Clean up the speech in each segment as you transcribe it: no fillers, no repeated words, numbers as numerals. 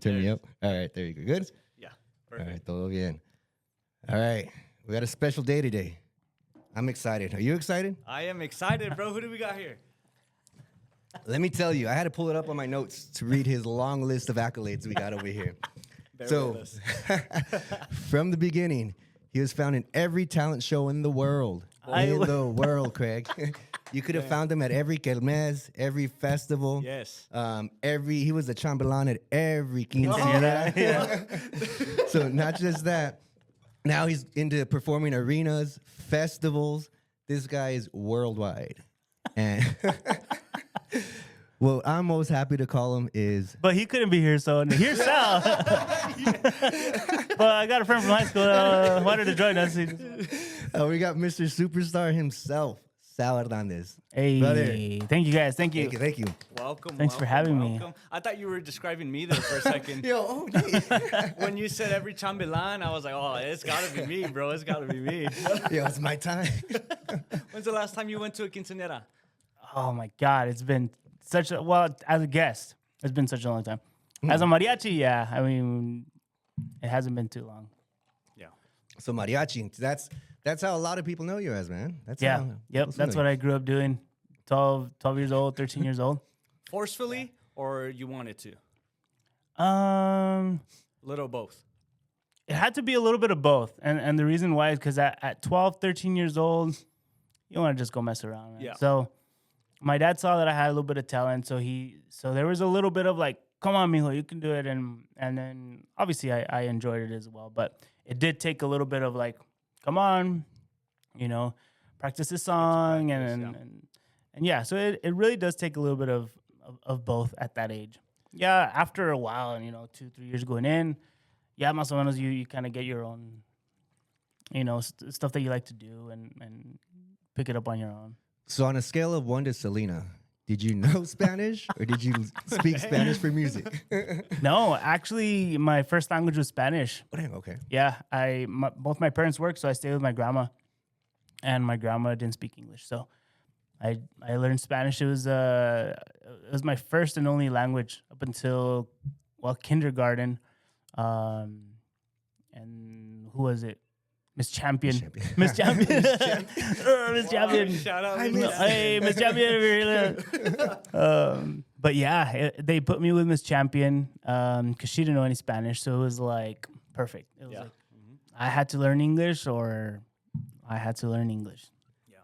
turn me up? All right, there you go. Good? Yeah. All Perfect. right, todo bien. All right, we got a special day today. I'm excited. Are you excited? I am excited, bro. Who do we got here? Let me tell you, I had to pull it up on my notes to read his long list of accolades we got over here. Bear So, with us. from the beginning, he was found in every talent show in the world. The world, Craig. You could have found him at every kermés, every festival. Yes. He was a chambelán at every quinceañera. So not just that. Now he's into performing arenas, festivals. This guy is worldwide. And what I'm most happy to call him is... But he couldn't be here, so here's Sal. Well, I got a friend from high school that wanted to join us. we got Mr. Superstar himself, Sal Hernandez. Hey, Brother. thank you guys. Thank you. Thank you. Welcome. Thanks for having me. I thought you were describing me there for a second. Yo, When you said every chambelán, I was like, oh, it's got to be me, bro. It's got to be me. Yo, it's my time. When's the last time you went to a quinceañera? Oh my God, it's been as a guest, it's been such a long time. As a mariachi, yeah, I mean, it hasn't been too long. Yeah. So mariachi, that's how a lot of people know you as, man. That's Yeah, how yep, most that's know what you. I grew up doing. 12 years old, 13 years old. Forcefully or you wanted to? Um, Little both. It had to be a little bit of both. And the reason why is because at 12, 13 years old, you don't want to just go mess around, man. Yeah. So my dad saw that I had a little bit of talent, so there was a little bit of like, come on, mijo, you can do it. And then obviously I enjoyed it as well. But it did take a little bit of like, come on, practice this song. And yeah, so it really does take a little bit of both at that age. Yeah, after a while, and 2-3 years going in, yeah, más o menos you kind of get your own, stuff that you like to do and pick it up on your own. So on a scale of 1 to Selena, did you know Spanish or did you speak Spanish for music? No, actually, my first language was Spanish. Okay. Yeah, both my parents work, so I stayed with my grandma, and my grandma didn't speak English, so I learned Spanish. It was my first and only language up until kindergarten, and who was it? Miss Champion. Miss Champion. Miss Champion. Shout out. Hey, Miss Champion. But yeah, they put me with Miss Champion because she didn't know any Spanish, so it was like perfect. It was like I had to learn English, or I had to learn English. Yeah.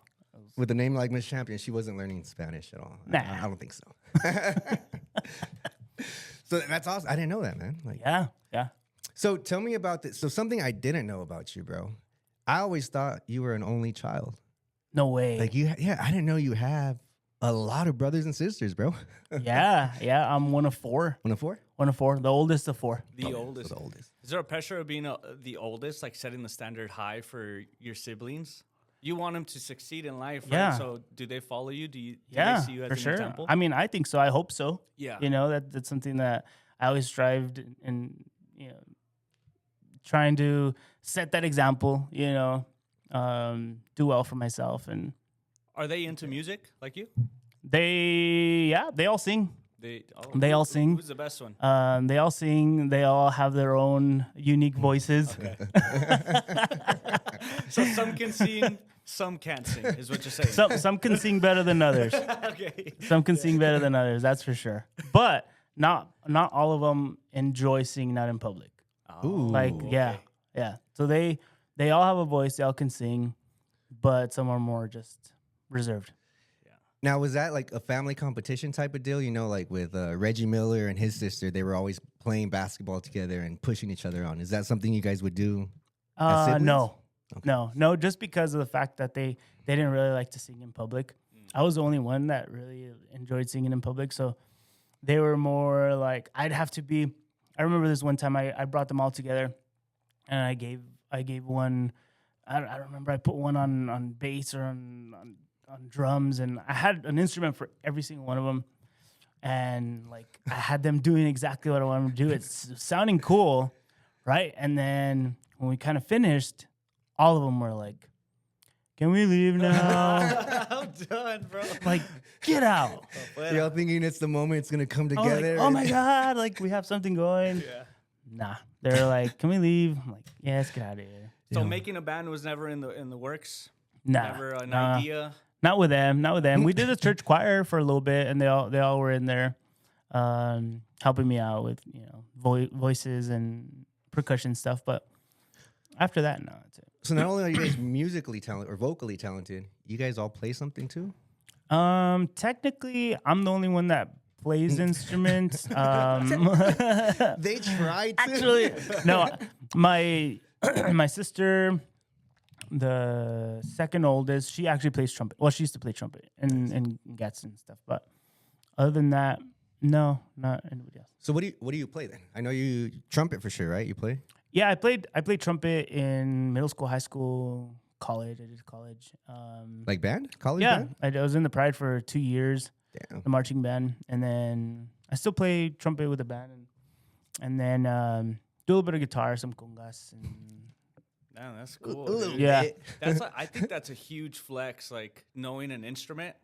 With a name like Miss Champion, she wasn't learning Spanish at all. Nah. I don't think so. So that's awesome. I didn't know that, man. Like, Yeah. So tell me about this. So something I didn't know about you, bro. I always thought you were an only child. No way. Like I didn't know you have a lot of brothers and sisters, bro. yeah. I'm one of four. One of four? One of four. The oldest of four. The oldest. So the oldest. Is there a pressure of being the oldest, like setting the standard high for your siblings? You want them to succeed in life, right? Yeah. So do they follow you? Do Yeah, they see you as for an sure. example? I mean, I think so. I hope so. Yeah. That's something that I always strived and trying to set that example, do well for myself. And Are they into music like you? they all sing. They all sing. Who's the best one? They all sing. They all have their own unique voices. Okay. So some can sing, some can't sing, is what you're saying. Some can sing better than others. Okay. Some can sing better than others, that's for sure. But not all of them enjoy singing out in public. Ooh. Yeah. So they all have a voice, they all can sing, but some are more just reserved. Now, was that like a family competition type of deal? Like with Reggie Miller and his sister, they were always playing basketball together and pushing each other on. Is that something you guys would do as siblings? No. Okay. No, just because of the fact that they didn't really like to sing in public. I was the only one that really enjoyed singing in public, so they were more like, I remember this one time I brought them all together, and I gave one, I don't remember, I put one on bass or on drums, and I had an instrument for every single one of them, and like I had them doing exactly what I wanted them to do. It's sounding cool, right? And then when we kind of finished, all of them were like, can we leave now? I'm done, bro. Like, get out. Y'all thinking it's the moment it's gonna come I was together. like, oh my God, like we have something going. Yeah. Nah. They're like, can we leave? I'm like, yeah, let's get out of here. So making a band was never in the works. Nah. Never an nah. idea. Not with them. Not with them. We did a church choir for a little bit, and they all were in there, helping me out with voices and percussion stuff. But after that, no, that's it. So not only are you guys musically talented or vocally talented, you guys all play something too? Technically, I'm the only one that plays instruments. They tried to. Actually, no, my sister, the second oldest, she actually plays trumpet. Well, she used to play trumpet and gets and stuff. But other than that, no, not anybody else. So what do you play then? I know you trumpet for sure, right? You play? Yeah, I played trumpet in middle school, high school, college. I did college. Like band? College Yeah, band? I was in the Pride for 2 years, Damn. the marching band, and then I still play trumpet with the band, and then do a little bit of guitar, some congas, and Man, that's cool. A little dude. yeah. bit. I think that's a huge flex, like knowing an instrument.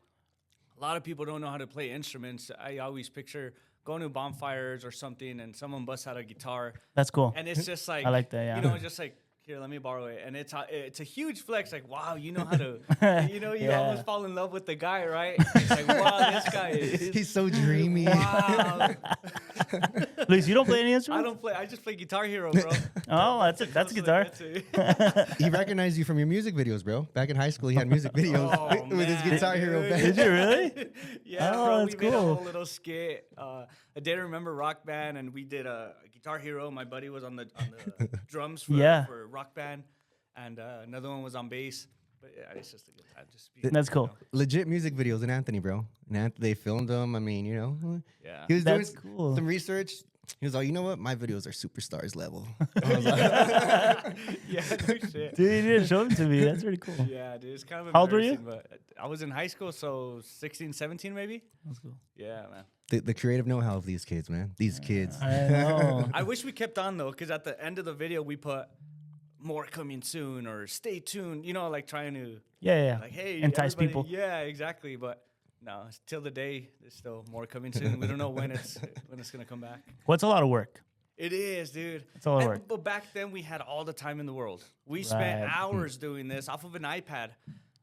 A lot of people don't know how to play instruments. I always picture going to bonfires or something and someone busts out a guitar. That's cool. And it's just like, I like that, yeah. it's just like, here, let me borrow it. And it's a huge flex. Like, wow, you know how to, you Yeah. almost fall in love with the guy, right? It's like, wow, this guy is. He's so dreamy. Wow. Luis, you don't play any I instruments? don't play. I just play Guitar Hero, bro. Oh, that's it. That's a guitar. That's it. He recognized you from your music videos, bro. Back in high school, he had music videos Oh, with his man, Guitar Hero dude. band. Did you really? Yeah, Oh, bro. that's We made a cool. whole little skit. I did remember Rock Band, and we did a Guitar Hero. My buddy was on the drums for Rock Band, and another one was on bass. But yeah, it's just a good time. That's cool. Legit music videos in Anthony, bro. And Anthony, they filmed them. I mean, Yeah. he was That's doing cool. some research. He was like, you know what? My videos are superstars level. Yeah, no shit. Dude, you didn't show them to me. That's pretty cool. Yeah, dude, it's kind of How old were you? embarrassing, but I was in high school, so 16, 17 maybe. That's cool. Yeah, man. The creative know-how of these kids, man. These kids. I know. I wish we kept on though, because at the end of the video we put more coming soon or stay tuned. Like trying to Yeah. like, hey, Entice everybody- people. Yeah, exactly. But no, till the day, there's still more coming soon. We don't know when it's gonna come back. What's a lot of work? It is, dude. It's a lot of work. But back then we had all the time in the world. We spent Right. hours doing this off of an iPad.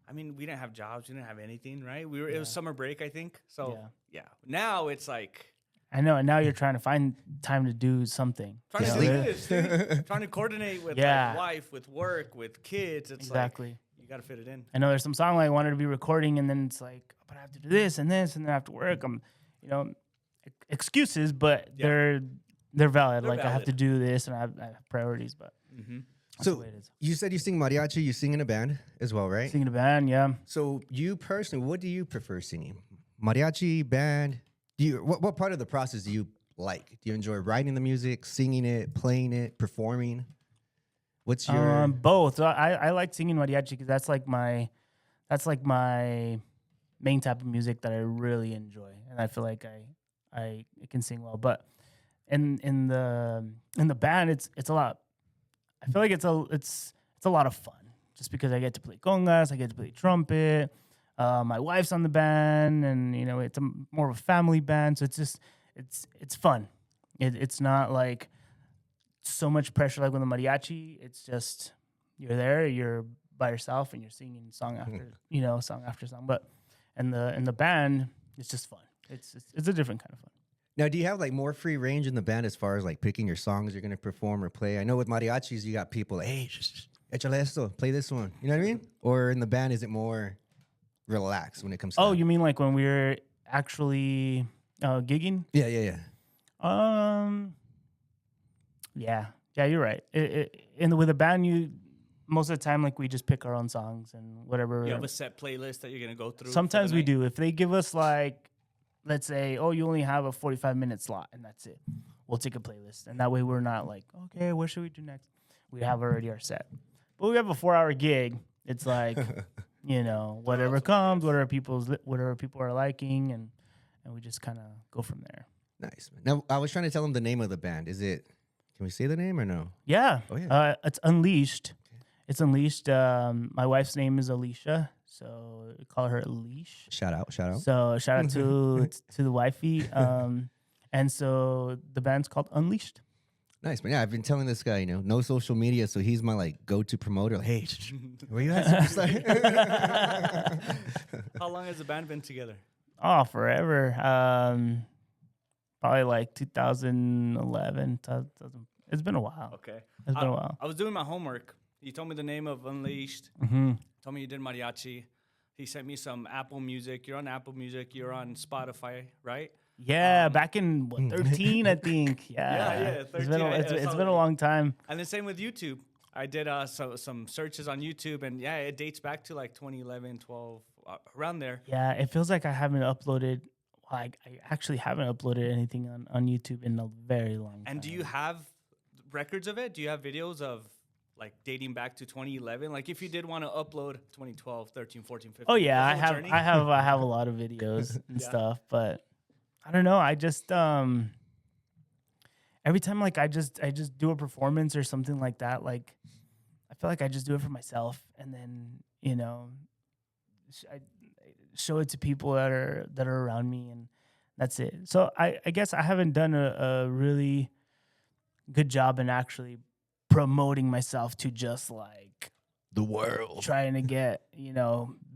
I mean, we didn't have jobs, we didn't have anything, right? It was summer break, I think. So yeah. Now it's like I know, and now you're trying to find time to do something. trying to Sleep. do this, dude. Trying to coordinate with Yeah. like, wife, with work, with kids. It's Exactly. like you gotta fit it in. I know there's some song I wanted to be recording, and then it's like, but I have to do this, and then I have to work. Excuses, but Yeah. they're valid. They're like I have valid. to do this, and I have priorities. But Mm-hmm. that's the So way it is. you said you sing mariachi. You sing in a band as well, right? Singing a band, yeah. So you personally, what do you prefer singing? Mariachi, band? What part of the process do you like? Do you enjoy writing the music, singing it, playing it, performing? What's your Both. So I like singing mariachi because that's like my main type of music that I really enjoy, and I feel like I can sing well. But in the band, it's a lot. I feel like it's a lot of fun just because I get to play congas, I get to play trumpet. My wife's on the band, and it's more of a family band, so it's fun. It's not like so much pressure like with the mariachi. It's just you're there, you're by yourself, and you're singing song after song. But in the band, it's just fun. It's a different kind of fun. Now, do you have like more free range in the band as far as like picking your songs you're gonna perform or play? I know with mariachis you got people like, hey, échale esto, play this one. You know what I mean? Or in the band, is it more relaxed when it comes to Oh, that? you mean like when we're actually gigging? Yeah. Yeah, you're right. With a band, most of the time, like we just pick our own songs and whatever. You have a set playlist that you're gonna go through. for the Sometimes we night? do. If they give us like, let's say, oh, you only have a 45-minute slot and that's it, we'll take a playlist, and that way we're not like, okay, what should we do next? We have already our set. But we have a 4-hour gig. It's like, whatever comes, whatever people are liking, and we just kind of go from there. Nice. Now, I was trying to tell him the name of the band. Is it? Can we say the name or no? Yeah. Oh, yeah. It's Unleashed, It's Unleashed. My wife's name is Alicia, so we call her Leash. Shout out. So shout out to the wifey. And so the band's called Unleashed. Nice, man. Yeah, I've been telling this guy, no social media, so he's my like go-to promoter. Like, hey, where you at, superstar? How long has the band been together? Oh, forever. Probably like 2011. It's been a while. Okay. It's been a while. I was doing my homework. You told me the name of Unleashed. Mm-hmm. Told me you did mariachi. He sent me some Apple Music. You're on Apple Music. You're on Spotify, right? Yeah, back in 13, I think. Yeah, 13. It's been a long time. And the same with YouTube. I did some searches on YouTube, and yeah, it dates back to like 2011, 12, around there. Yeah, it feels like I haven't uploaded. I actually haven't uploaded anything on YouTube in a very long time. And do you have records of it? Do you have videos of like dating back to 2011? Like if you did want to upload 2012, 13, 14, 15. Oh yeah, I journey? have a lot of videos and stuff, but I don't know. I just every time like I just do a performance or something like that, like I feel like I just do it for myself, and then I show it to people that are around me, and that's it. So I guess I haven't done a really good job in actually promoting myself to just like The world. trying to get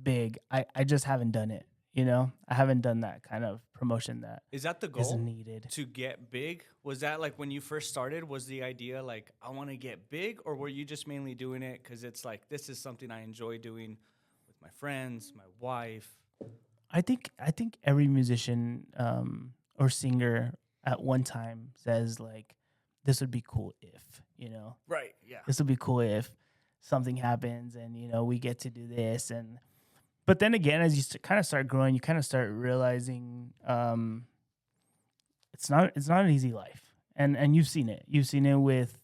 big. I just haven't done it. I haven't done that kind of promotion that Is that the is goal? needed. To get big? Was that like when you first started, was the idea like, I want to get big? Or were you just mainly doing it because it's like, this is something I enjoy doing with my friends, my wife? I think every musician or singer at one time says like, this would be cool if, Right, yeah. this would be cool if something happens and, we get to do this. But then again, as you kind of start growing, you kind of start realizing it's not an easy life. And you've seen it. You've seen it with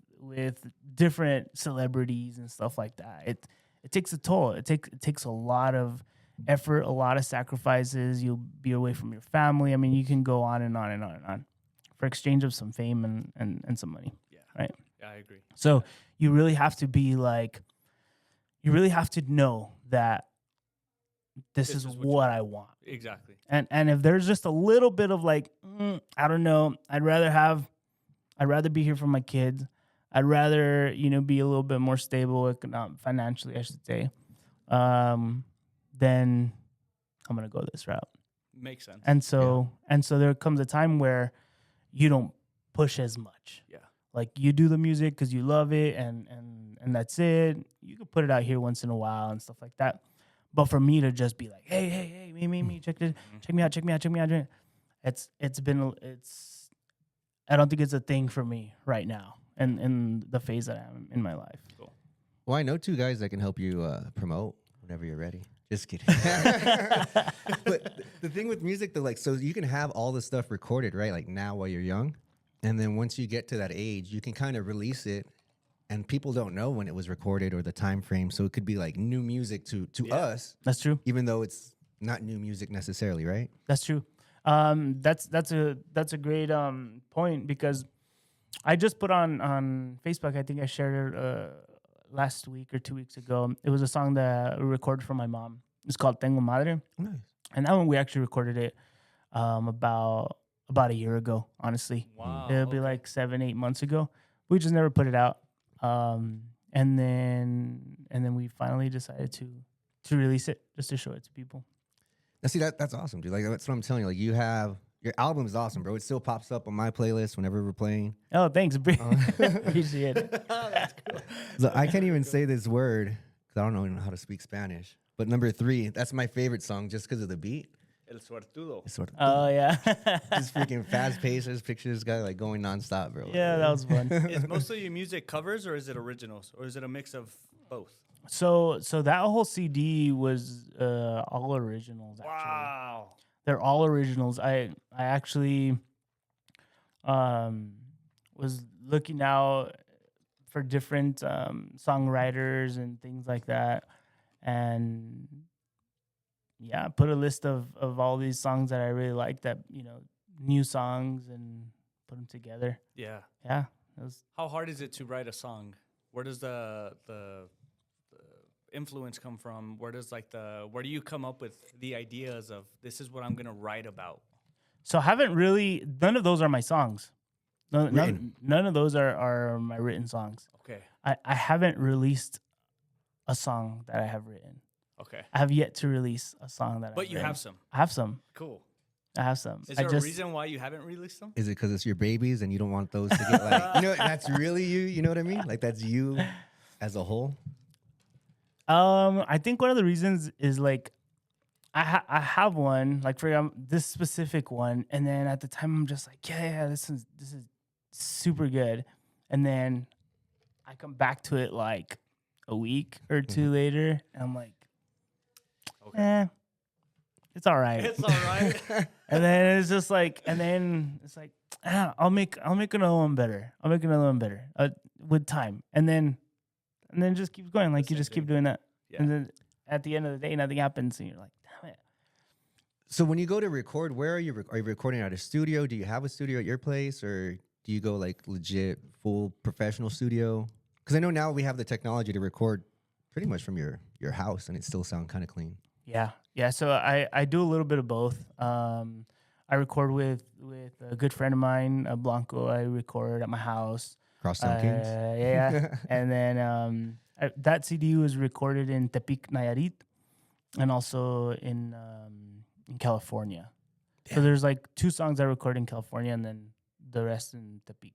different celebrities and stuff like that. It takes a toll. It takes a lot of effort, a lot of sacrifices. You'll be away from your family. I mean, you can go on and on and on and on for exchange of some fame and some money. Yeah. Right? Yeah, I agree. So you really have to be like, you really have to know that this is what I want. Exactly. And if there's just a little bit of like, I don't know, I'd rather be here for my kids. I'd rather, be a little bit more stable financially, I should say. Then I'm going to go this route. Makes sense. And so there comes a time where you don't push as much. Yeah. Like you do the music because you love it and that's it. You can put it out here once in a while and stuff like that. But for me to just be like, hey, me, check me out. I don't think it's a thing for me right now and in the phase that I'm in my life. Cool. Well, I know two guys that can help you promote whenever you're ready. Just kidding. But the thing with music, though, like, so you can have all the stuff recorded, right? Like now while you're young. And then once you get to that age, you can kind of release it. And people don't know when it was recorded or the time frame. So it could be like new music to us. That's true. Even though it's not new music necessarily, right? That's true. That's a great point because I just put on Facebook, I think I shared it last week or 2 weeks ago. It was a song that we recorded for my mom. It's called Tengo Madre. Nice. And that one we actually recorded it about a year ago, honestly. Wow. It'll be like 7-8 months ago. We just never put it out. And then we finally decided to release it just to show it to people. Now, see, that's awesome, dude. Like, that's what I'm telling you. Like, your album is awesome, bro. It still pops up on my playlist whenever we're playing. Oh, thanks. Appreciate it. That's cool. So I can't even say this word because I don't know how to speak Spanish. But number 3, that's my favorite song just because of the beat. El Suertudo. It's sort of Oh, yeah. just freaking fast paced. I just picture this guy like going nonstop, bro. Yeah, that was fun. Is most of your music covers or is it originals? Or is it a mix of both? So that whole CD was all originals, actually. Wow. They're all originals. I actually was looking out for different songwriters and things like that. And yeah, put a list of all these songs that I really like that, new songs, and put them together. Yeah. Yeah. It was, How hard is it to write a song? Where does the influence come from? Where does where do you come up with the ideas of this is what I'm gonna write about? So I haven't really. None of those are my songs. None of those are my written songs. Okay. I haven't released a song that I have written. Okay. I have yet to release a song that. But you have some. I have some. Cool. I have some. Is there a reason why you haven't released them? Is it because it's your babies and you don't want those to get like, that's really you? You know what I mean? Like that's you as a whole. I think one of the reasons is like, I have one like for this specific one, and then at the time I'm just like, yeah, this is super good, and then I come back to it like a week or two later, and I'm like, it's all right. It's all right. And then it's just like, I'll make another one better. I'll make another one better with time, and then it just keeps going. Like you just keep doing that, and then at the end of the day, nothing happens, and you're like, damn it. So when you go to record, where are you? Are you recording at a studio? Do you have a studio at your place, or do you go like legit full professional studio? Because I know now we have the technology to record pretty much from your house, and it still sound kind of clean. Yeah. So I do a little bit of both. I record with a good friend of mine, Blanco. I record at my house. Crosstown Kings. Yeah. And then that CD was recorded in Tepic, Nayarit, and also in California. Yeah. So there's like 2 songs I record in California, and then the rest in Tepic.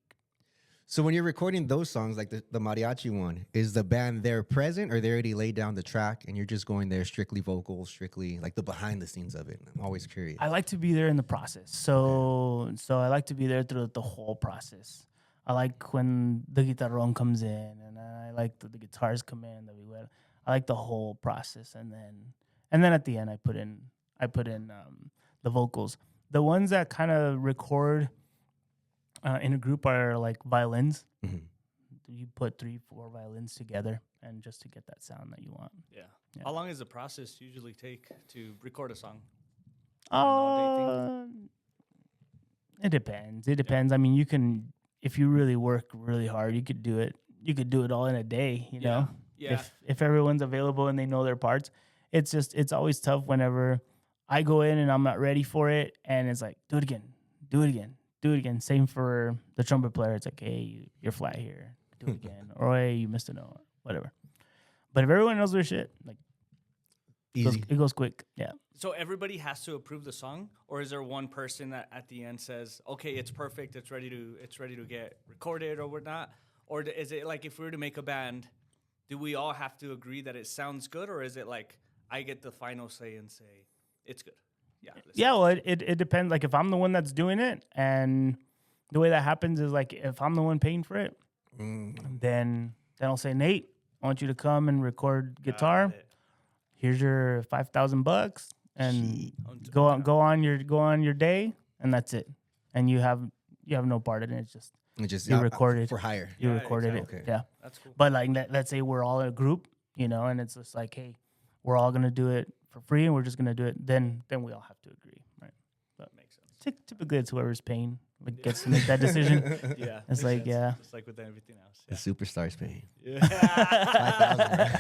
So when you're recording those songs, like the Mariachi one, is the band there present, or they already laid down the track and you're just going there strictly vocals, strictly like the behind the scenes of it? I'm always curious. I like to be there in the process. So I like to be there through the whole process. I like when the guitarrón comes in, and I like the guitars come in. I like the whole process, and then at the end I put in the vocals. The ones that kind of record in a group are like violins. Mm-hmm. You put 3-4 violins together, and just to get that sound that you want. Yeah. How long does the process usually take to record a song? It depends. I mean, you can, if you really work really hard, you could do it. You could do it all in a day. You know. Yeah. If everyone's available and they know their parts, it's always tough whenever I go in and I'm not ready for it, and it's like, do it again. Same for the trumpet player. It's like, hey, you're flat here. Do it again. Or, hey, you missed a note. Whatever. But if everyone knows their shit, like, easy. It goes quick. Yeah. So everybody has to approve the song, or is there one person that at the end says, okay, it's perfect, it's ready to get recorded or whatnot? Or is it like if we were to make a band, do we all have to agree that it sounds good, or is it like I get the final say and say it's good? Yeah, well, it depends. Like if I'm the one that's doing it, and the way that happens is like if I'm the one paying for it, then I'll say, Nate, I want you to come and record guitar. Here's your $5,000, and go on your day, and that's it. And you have no part in it. It's just you recorded for hire. You recorded it. Okay. Yeah, that's cool. But like let's say we're all in a group, and it's just like, hey, we're all gonna do it for free, and we're just gonna do it. Then we all have to agree, right? But makes sense. Typically, it's whoever's paying gets to make that decision. Yeah, it's like sense. Just like with everything else. Yeah. The superstars paying. Yeah,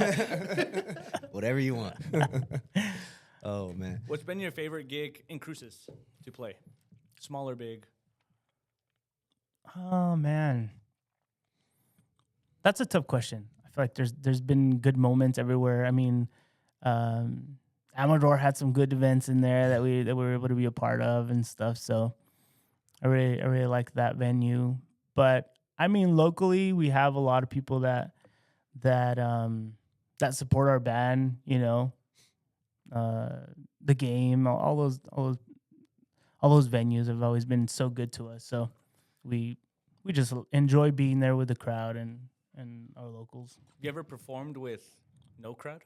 5,000. Whatever you want. Oh man, what's been your favorite gig in Cruces to play? Small or big? Oh man, that's a tough question. I feel like there's been good moments everywhere. I mean. Amador had some good events in there that we were able to be a part of and stuff. So I really like that venue. But I mean, locally we have a lot of people that support our band. The game, all those venues have always been so good to us. So we just enjoy being there with the crowd and our locals. You ever performed with no crowd?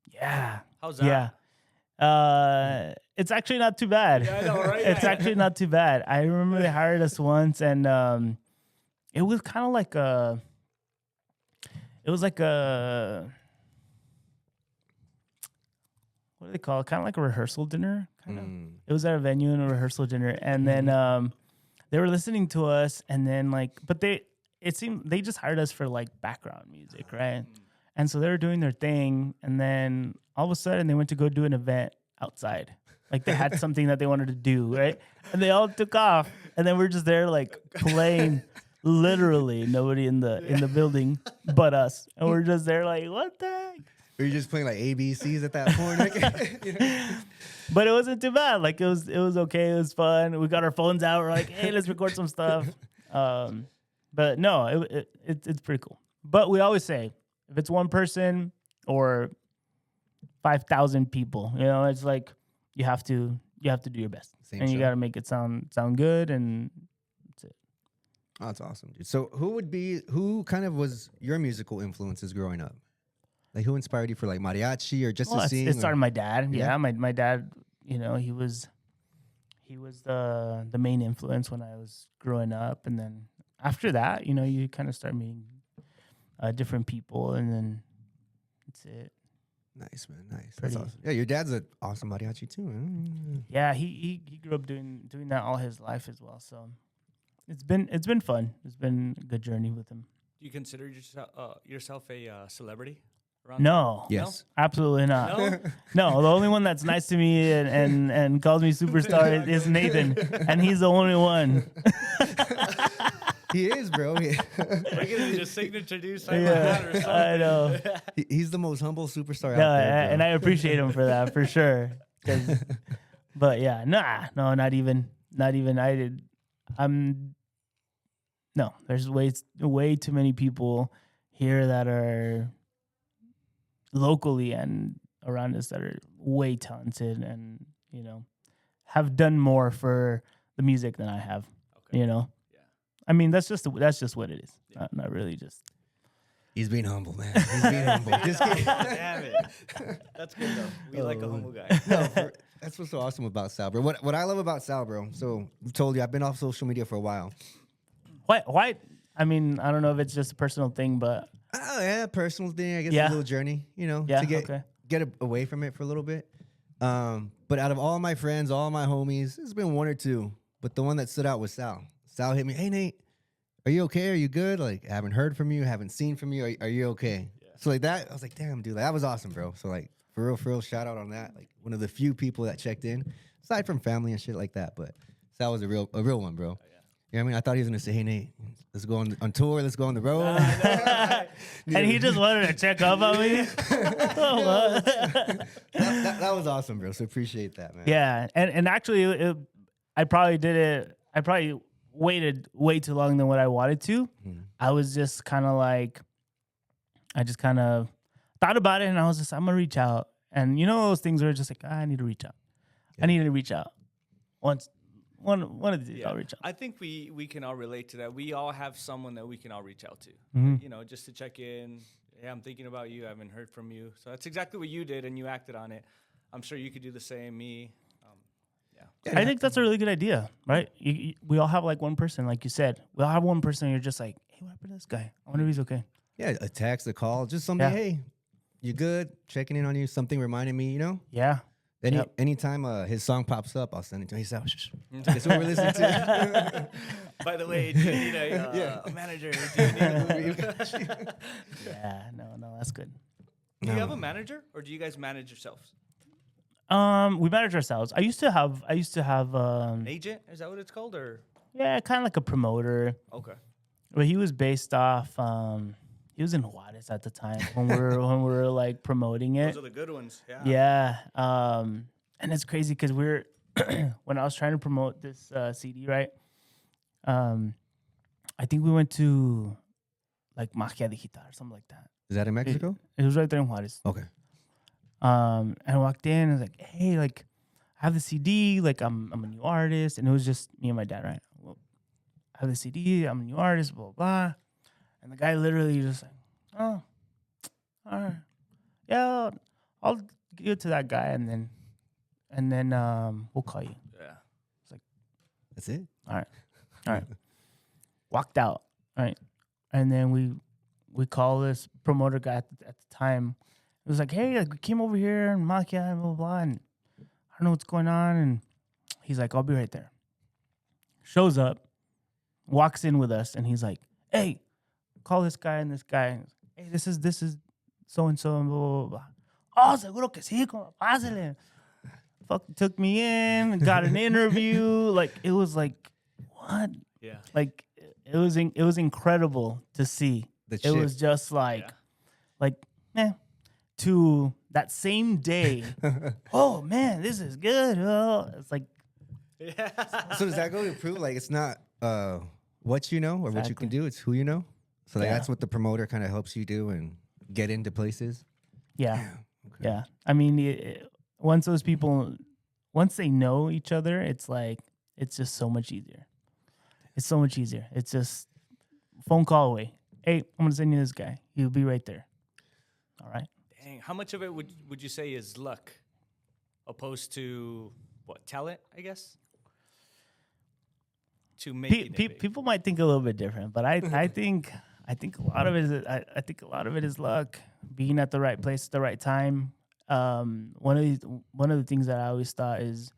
Yeah. How's that? Yeah. It's actually not too bad. Yeah, I know, right? It's actually not too bad. I remember they hired us once, and it was kind of like what do they call it? Kind of like a rehearsal dinner. Kind of. It was at a venue and a rehearsal dinner, and then they were listening to us, and then but it seemed they just hired us for like background music, right? And so they were doing their thing, and then all of a sudden they went to go do an event outside. Like they had something that they wanted to do, right? And they all took off, and then we're just there like playing. Literally nobody in the building but us, and we're just there like, what the heck? Were you just playing like ABCs at that point? You know? But it wasn't too bad. Like it was okay. It was fun. We got our phones out. We're like, hey, let's record some stuff. But no, it's pretty cool. But we always say, if it's one person or 5,000 people, you know, it's like you have to do your best, Same and you show. got to make it sound good, and that's it. Oh, that's awesome, dude. So who kind of was your musical influences growing up? Like who inspired you for like mariachi or just to sing? It started or? my dad. Yeah? Yeah, my dad. You know, he was the main influence when I was growing up, and then after that, you know, you kind of start meeting different people, and then that's it. Nice, man. Nice. That's awesome. Yeah, your dad's an awesome mariachi too. Man. Yeah, he grew up doing that all his life as well. So it's been fun. It's been a good journey with him. Do you consider yourself a celebrity? No. Yes. Absolutely not. No? No, the only one that's nice to me and calls me superstar is Nathan, and he's the only one. He is, bro. We're gonna just signature do something Yeah, like that or something. I know. He's the most humble superstar No, out there, bro. and I appreciate him for that for sure. But yeah, no, not even. No, there's way too many people here that are locally and around us that are way talented and, you know, have done more for the music than I have. Okay. You know, Yeah. I mean that's just what it is. Yeah. Not really just. He's being humble, man. He's being humble. Just kidding. Damn it. That's good though. We like a humble guy. No, that's what's so awesome about Sal, bro. What I love about Sal, bro. So I've told you, I've been off social media for a while. Why? I mean, I don't know if it's just a personal thing, but Oh yeah, personal thing. I guess Yeah. a little journey, you know, Yeah, to okay. get away from it for a little bit. But out of all my friends, all my homies, there's been one or two. But the one that stood out was Sal. Sal hit me, hey Nate, are you okay? Are you good? Like, I haven't heard from you, haven't seen from you. Are you okay? Yeah. So like that, I was like, damn, dude, that was awesome, bro. So like for real, shout out on that. Like one of the few people that checked in, aside from family and shit like that. But Sal was a real one, bro. You know what I mean? I thought he was gonna say, "Hey Nate, let's go on tour. Let's go on the road." and he just wanted to check up on me. Oh, that was awesome, bro. So appreciate that, man. yeah, and actually, I probably waited way too long than what I wanted to. I was just kind of like, I just kind of thought about it, and I was just, I'm gonna reach out, and you know those things where it's just like, I need to reach out. I need to reach out once. One of these, I'll reach out. I think we can all relate to that. We all have someone that we can all reach out to, you know, just to check in. Hey, I'm thinking about you. I haven't heard from you. So that's exactly what you did, and you acted on it. I'm sure you could do the same. Me, yeah. I think that's a really good idea, right? We all have like one person, like you said. We all have one person. You're just like, hey, what happened to this guy? I wonder if he's okay. Yeah, a text, a call, just something. Yeah. Hey, you good? Checking in on you. Something reminding me, you know. Yeah. Anytime his song pops up, I'll send it to him. He said, "Guess what we're listening to?" By the way, do you need a manager? Do you need Yeah. No, that's good. Do you have a manager, or do you guys manage yourselves? We manage ourselves. I used to have An agent? Is that what it's called, or yeah, kind of like a promoter. okay? But he was based off. He was in Juarez at the time when we were like promoting it. Those are the good ones. Yeah. Yeah. And it's crazy because we're when I was trying to promote this CD, right? I think we went to like Magia Digital or something like that. Is that in Mexico? It was right there in Juarez. Okay. And I walked in and I was like, hey, like I have the CD, like I'm a new artist, and it was just me and my dad, right? Well, I have the CD, I'm a new artist, blah blah. And the guy literally just like, oh, all right, yeah, I'll give it to that guy, and then we'll call you. Yeah. That's it. All right. Walked out. All right, and then we call this promoter guy at the time. It was like, hey, like, we came over here and Makia and blah blah, and I don't know what's going on, and he's like, I'll be right there. Shows up, walks in with us, and he's like, hey, call this guy and this guy. Hey, this is so and so and blah, blah, blah. Oh, seguro que sí, como pásale. Fucking took me in, got an interview. Like it was like, what? Yeah. Like it was incredible to see. It was just like, to that same day. Oh man, this is good. Oh, it's like, So does that go to prove like it's not what you know or what you can do, it's who you know? So like that's what the promoter kind of helps you do and get into places. Yeah. Yeah. I mean, once those people, once they know each other, it's like, it's just so much easier. It's so much easier. It's just phone call away. Hey, I'm going to send you this guy. He'll be right there. All right. Dang, how much of it would you say is luck opposed to what, talent, I guess? To make people might think a little bit different, but I think a lot of it is I think a lot of it is luck, being at the right place at the right time. One of the things that I always thought is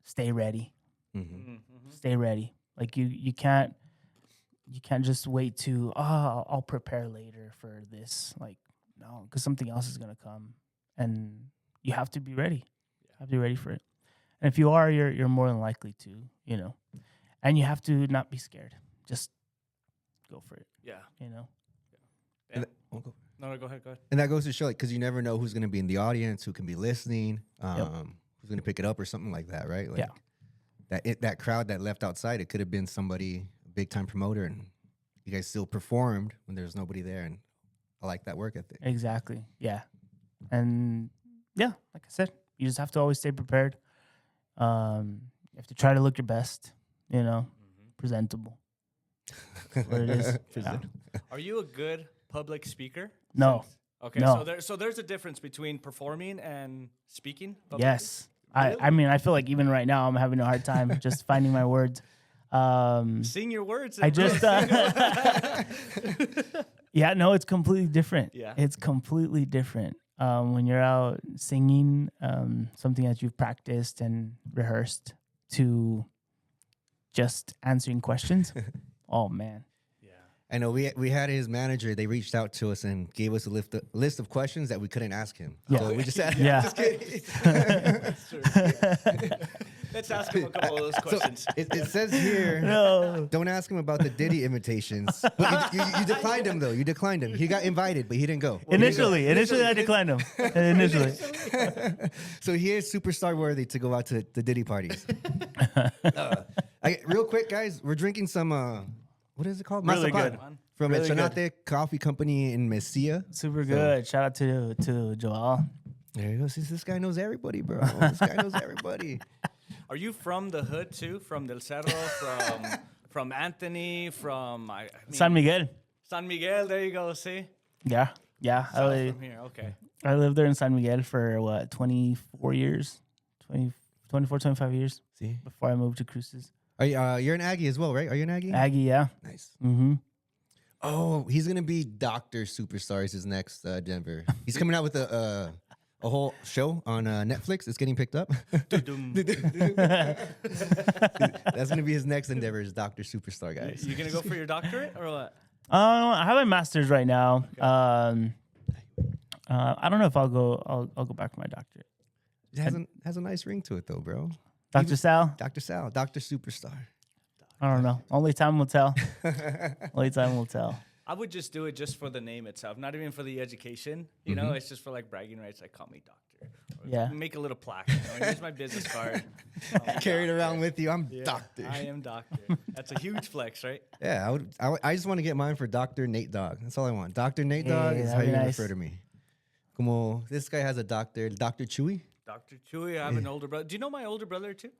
stay ready. Stay ready. Like you can't just wait to I'll prepare later for this. Like no, because something else is gonna come, and you have to be ready. You have to be ready for it. And if you are, you're more than likely to, you know. And you have to not be scared. Just go for it. Yeah. You know. Yeah. No, go ahead. And that goes to show, like, because you never know who's going to be in the audience, who can be listening, who's going to pick it up or something like that, right? Like that crowd that left outside, it could have been somebody, a big time promoter, and you guys still performed when there was nobody there. And I like that work ethic. Exactly. Yeah. And yeah, like I said, you just have to always stay prepared. You have to try to look your best, you know, presentable. That's what it is. Yeah. Are you a good public speaker? No. Okay, No. so there's a difference between performing and speaking publicly? Yes. Really? I mean, I feel like even right now I'm having a hard time just finding my words. Sing your words. I just yeah, no, it's completely different. Yeah. It's completely different. When you're out singing something that you've practiced and rehearsed to just answering questions. Oh man. I know we had his manager. They reached out to us and gave us a list of questions that we couldn't ask him. Yeah. So we just had. Yeah. Just kidding. That's true. Let's ask him a couple of those questions. So it says here, don't ask him about the Diddy imitations. But you declined him though. You declined him. He got invited, but he didn't go. Initially, I declined him. Initially. So he is superstar worthy to go out to the Diddy parties. Real quick, guys, we're drinking some. What is it called? Really Mazapan good. from Really Echanate Coffee Company in Mesilla. Super good. Shout out to Joel. There you go. See, this guy knows everybody, bro. This guy knows everybody. Are you from the hood too? From Del Cerro? From Anthony? From I mean, San Miguel. San Miguel. There you go. See. Yeah. South from here. Okay. I lived there in San Miguel for what, 24 years? 25 years. See, before I moved to Cruces. Are you, you're an Aggie as well, right? Are you an Aggie? Aggie, yeah. Nice. Mm-hmm. Oh, he's gonna be Dr. Superstar is his next Denver. He's coming out with a whole show on Netflix. It's getting picked up. That's gonna be his next endeavor, is Dr. Superstar, guys. You gonna go for your doctorate or what? I have my master's right now. Okay. I don't know if I'll go back for my doctorate. It has a nice ring to it though, bro. Dr. Sal? Dr. Sal, Dr. Superstar. I don't know. Only time will tell. Only time will tell. I would just do it just for the name itself, not even for the education. You know, it's just for like bragging rights. Like, call me doctor. Or yeah. Make a little plaque. You know, here's my business card. Carry it around with you. I'm doctor. I am doctor. That's a huge flex, right? Yeah, I just want to get mine for Dr. Nate Dogg. That's all I want. Dr. Nate Dogg is how you refer to me. Como this guy has a doctor, Dr. Chewy. Dr. Chewy, I have an older brother. Do you know my older brother too?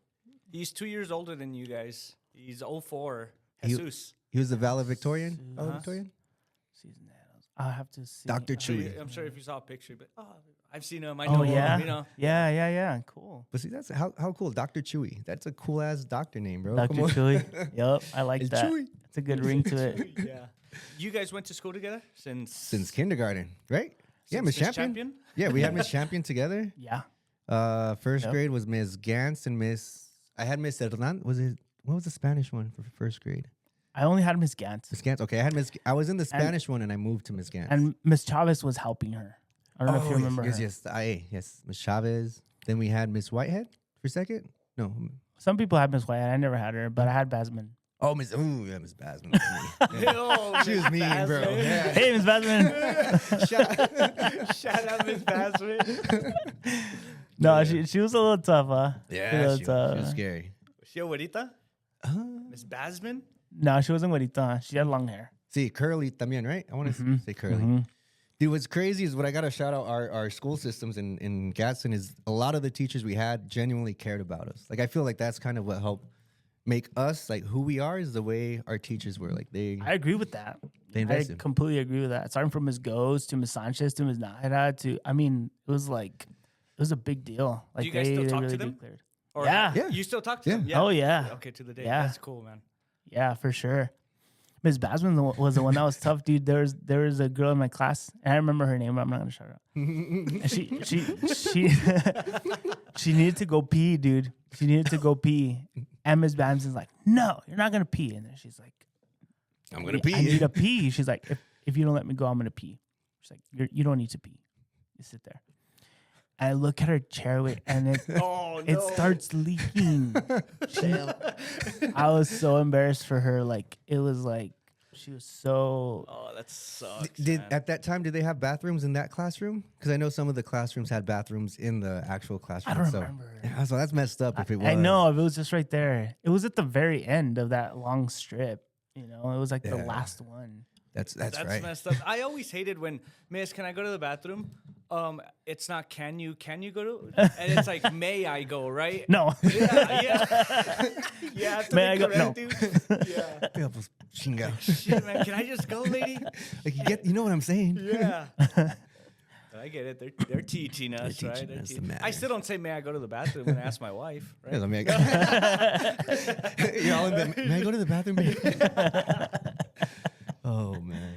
He's 2 years older than you guys. He's 04. Jesus. He was the valedictorian? Valedictorian? I'll have to see. Dr. Chewy. I'm sure if you saw a picture, but I've seen him. I know him, yeah? You know. Yeah. Cool. But see, that's how cool. Dr. Chewy. That's a cool ass doctor name, bro. Dr. Chewy. Yup, I like it's that. Chewy. It's a good ring to it. Yeah. You guys went to school together since kindergarten, right? Yeah, Miss Champion. Yeah, we had Miss Champion together. Yeah. First grade was Miss Gantz and I had Miss Hernandez. What was the Spanish one for first grade? I only had Miss Gantz. Miss Gantz. Okay, I was in the Spanish one, and I moved to Miss Gantz. And Miss Chavez was helping her. I don't know if you remember her. Yes, Miss Chavez. Then we had Miss Whitehead for a second. No. Some people had Miss Whitehead. I never had her, but I had Basman. Oh, Miss Basman. Yeah. She was mean, bro. Yeah. Hey, Miss Basman. Shout out Miss Basman. No, she was a little tough, huh? Yeah, she was scary. Was she a güerita? Miss Basman? No, she wasn't güerita. She had long hair. See, curly también, right? I want to say curly. Dude, what's crazy is what I got to shout out our school systems in Gadsden is a lot of the teachers we had genuinely cared about us. Like, I feel like that's kind of what helped make us, like, who we are is the way our teachers were. Like, I agree with that. They invested. I completely agree with that. Starting from Ms. Goes to Ms. Sanchez to Ms. Naira to, I mean, it was a big deal. Like, do you guys still talk really to them? Or yeah. You still talk to them? Yeah. Oh, yeah. Okay, to the day. Yeah. That's cool, man. Yeah, for sure. Ms. Basman was the one that was tough, dude. There was a girl in my class, and I remember her name, but I'm not gonna shout her out. And she needed to go pee, dude. She needed to go pee, and Ms. Basman's like, "No, you're not gonna pee." And then she's like, "I'm gonna pee. I need to pee." She's like, "If you don't let me go, I'm gonna pee." She's like, "You don't need to pee. You sit there." And I look at her chair and it starts leaking. I was so embarrassed for her. Like, it was like she was so. Oh, that sucks. At that time, did they have bathrooms in that classroom? Because I know some of the classrooms had bathrooms in the actual classroom. I don't remember. Yeah, so that's messed up if it was. I know, if it was just right there. It was at the very end of that long strip. You know, it was like the last one. That's right. Messed up. I always hated when, Miss, can I go to the bathroom? It's not can you go to, and it's like may I go, right? No. Yeah. May I go? No. Dude. Yeah. Chinga. Shit, man. Can I just go, lady? Like you know what I'm saying? Yeah. I get it. They're teaching us, right? I still don't say may I go to the bathroom when I ask my wife, right? Yeah, you're all in the, may I go to the bathroom, babe? Oh man.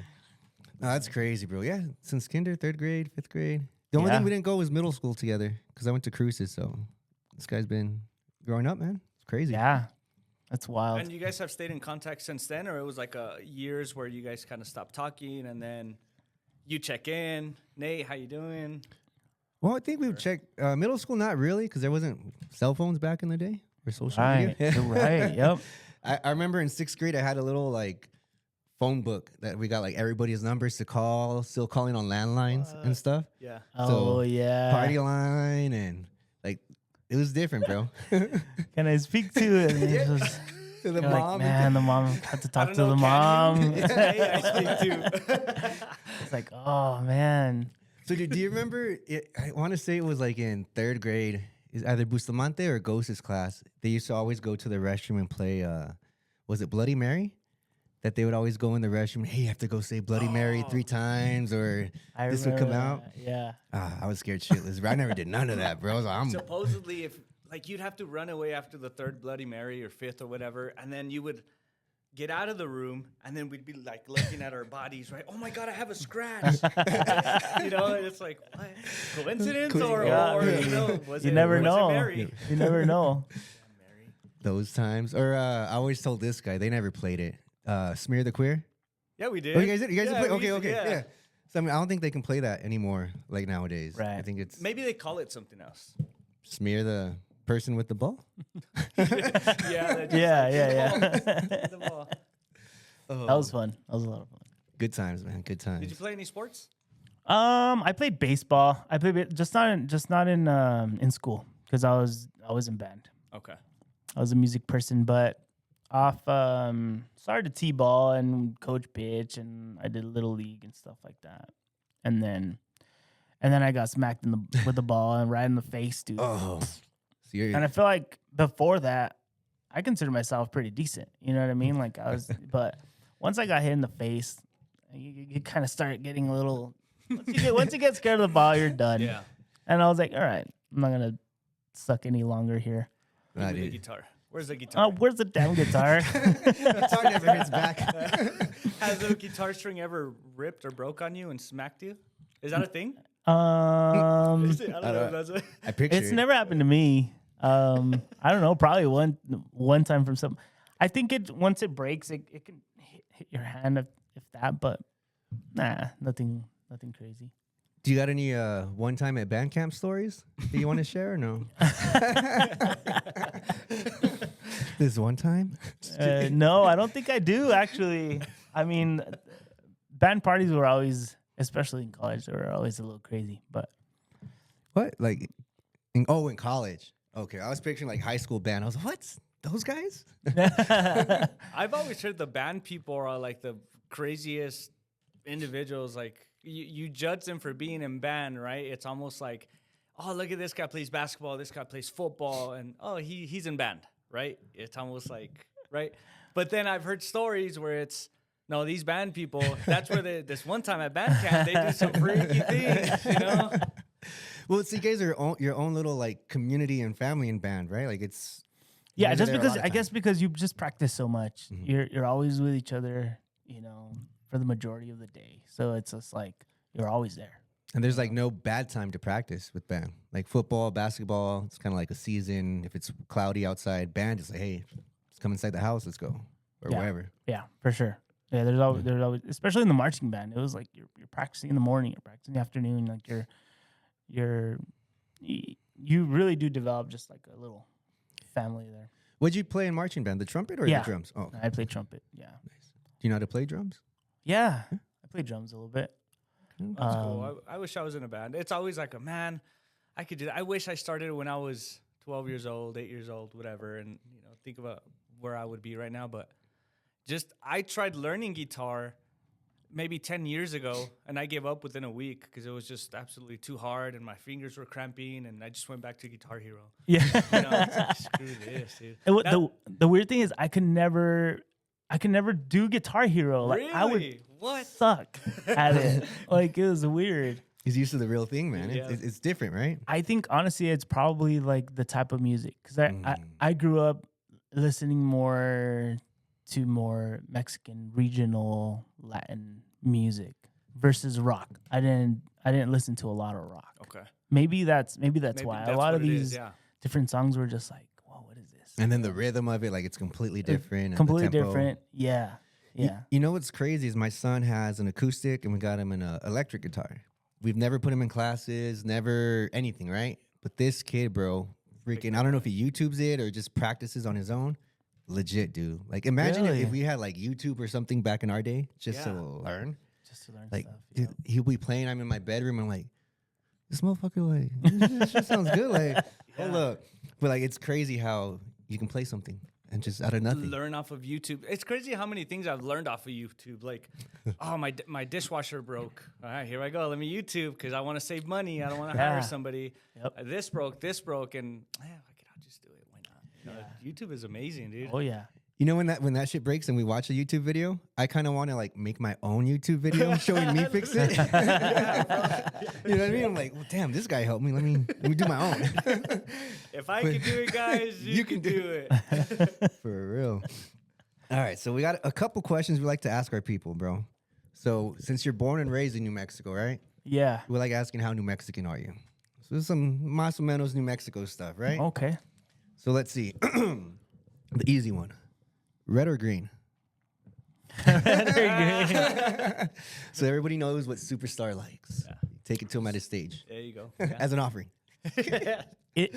No, that's crazy, bro. Yeah, since kinder, 3rd grade, 5th grade. The only thing we didn't go was middle school together because I went to Cruces. So this guy's been growing up, man. It's crazy. Yeah, that's wild. And you guys have stayed in contact since then, or it was like years where you guys kind of stopped talking and then you check in. Nate, how you doing? Well, I think we've checked middle school, not really, because there wasn't cell phones back in the day or social media. You're right. Yep. I remember in 6th grade, I had a little like phone book that we got like everybody's numbers to call, still calling on landlines and stuff. Yeah. Oh, yeah. Party line and like it was different, bro. Can I speak to it? To the mom. Like, man, the mom had to talk to the mom. I speak to. It's like, oh man. So do you remember? I want to say it was like in 3rd grade. Is either Bustamante or Ghost's class. They used to always go to the restroom and play. Was it Bloody Mary? That they would always go in the restroom. Hey, you have to go say Bloody Mary 3 times, or this would come out. Yeah. I was scared shitless. I never did none of that, bro. I was like, supposedly, if like you'd have to run away after the 3rd Bloody Mary or 5th or whatever, and then you would get out of the room, and then we'd be like looking at our bodies, right? Oh my God, I have a scratch. You know, and it's like, what? Coincidence or you know, you never know. You never know. Those times, or I always told this guy they never played it. Smear the Queer. Yeah, we did. Oh, you guys did? You guys did play? Okay. Yeah. So I mean, I don't think they can play that anymore, like nowadays. Right. I think it's maybe they call it something else. Smear the person with the ball. Yeah. The ball. Oh. That was fun. That was a lot of fun. Good times, man. Good times. Did you play any sports? I played baseball. I played just not in school because I was in band. Okay. I was a music person, but started to t-ball and coach pitch, and I did little league and stuff like that. And then I got smacked with the ball and right in the face, dude. Oh, serious. And I feel like before that, I consider myself pretty decent. You know what I mean? Like I was, but once I got hit in the face, you kind of start getting a little. Once you get scared of the ball, you're done. Yeah. And I was like, all right, I'm not gonna suck any longer here. Give me the guitar. Where's the guitar? Oh, where's the damn guitar? Guitar never hits back. Has the guitar string ever ripped or broke on you and smacked you? Is that a thing? Is it? I don't know if that's I picture it's it. never happened to me. I don't know, probably one time from some. I think once it breaks, it can hit your hand if that, but nah, nothing crazy. Do you got any one time at band camp stories that you want to share or no? This one time? No, I don't think I do actually. I mean, band parties were always, especially in college, they were always a little crazy. But What? Like, in college. Okay, I was picturing like high school band. I was like, what? Those guys? I've always heard the band people are like the craziest individuals. Like you judge them for being in band, right? It's almost like, oh, look at this guy plays basketball, this guy plays football, and oh, he's in band, right? It's almost like, right? But then I've heard stories where it's, no, these band people, that's where this one time at band camp, they do some freaky things, you know? Well, so you guys are your own little like community and family in band, right? Like it's yeah, you guys are just there a because lot of I guess time. because you just practice so much, Mhm. you're always with each other, you know, for the majority of the day. So it's just like you're always there. And there's like no bad time to practice with band. Like football, basketball, it's kind of like a season. If it's cloudy outside, band is like, hey, let's come inside the house, let's go, or Yeah. wherever. Yeah, for sure. Yeah, there's always, especially in the marching band. It was like you're practicing in the morning, you're practicing in the afternoon. Like you really do develop just like a little family there. What'd you play in marching band? The trumpet or Yeah. the drums? Oh, I play trumpet. Yeah, nice. Do you know how to play drums? yeah. I play drums a little bit. That's cool. I wish I was in a band. It's always like, man, I could do that. I wish I started when I was 12 years old, 8 years old, whatever, and think about where I would be right now. But I tried learning guitar maybe 10 years ago, and I gave up within a week because it was just absolutely too hard, and my fingers were cramping, and I just went back to Guitar Hero. Yeah. It's like, screw this, dude. The weird thing is I can never do Guitar Hero. Like Really? I would What? suck at it. Like it was weird. He's used to the real thing, man. Yeah. It's different, right? I think honestly, it's probably like the type of music because I grew up listening more to more Mexican regional Latin music versus rock. I didn't listen to a lot of rock. Okay. Maybe that's why a lot of what it is, these yeah. different songs were just like, whoa, what is this? And then the rhythm of it, like it's completely different. and the Completely tempo. different. Yeah. Yeah. You know what's crazy is my son has an acoustic and we got him an electric guitar. We've never put him in classes, never anything, right? But this kid, bro, freaking, I don't know if he YouTubes it or just practices on his own. Legit, dude. Like, imagine Really? if we had like YouTube or something back in our day just to Yeah. learn. Just to learn Like, stuff. dude, he'll be playing. I'm in my bedroom. I'm like, this motherfucker, like, this shit sounds good. Like, hold up. But like, it's crazy how you can play something and just out of nothing. Learn off of YouTube. It's crazy how many things I've learned off of YouTube. Like, oh, my dishwasher broke. All right, here I go. Let me YouTube because I want to save money. I don't want to Yeah. hire somebody. Yep. This broke, and I'll just do it. Why not? YouTube is amazing, dude. Oh yeah. You know when that shit breaks and we watch a YouTube video, I kind of want to like make my own YouTube video showing me fix it. You know what I mean? I'm like, well, damn, this guy helped me. Let me do my own. If I can do it, guys, you can do it. For real. All right, so we got a couple questions we like to ask our people, bro. So since you're born and raised in New Mexico, right? Yeah. We like asking how New Mexican are you? So this is some más o menos New Mexico stuff, right? Okay. So let's see. The easy one. Red or green? So everybody knows what Superstar likes. Take it to him at his stage There you go. Yeah. as an offering. It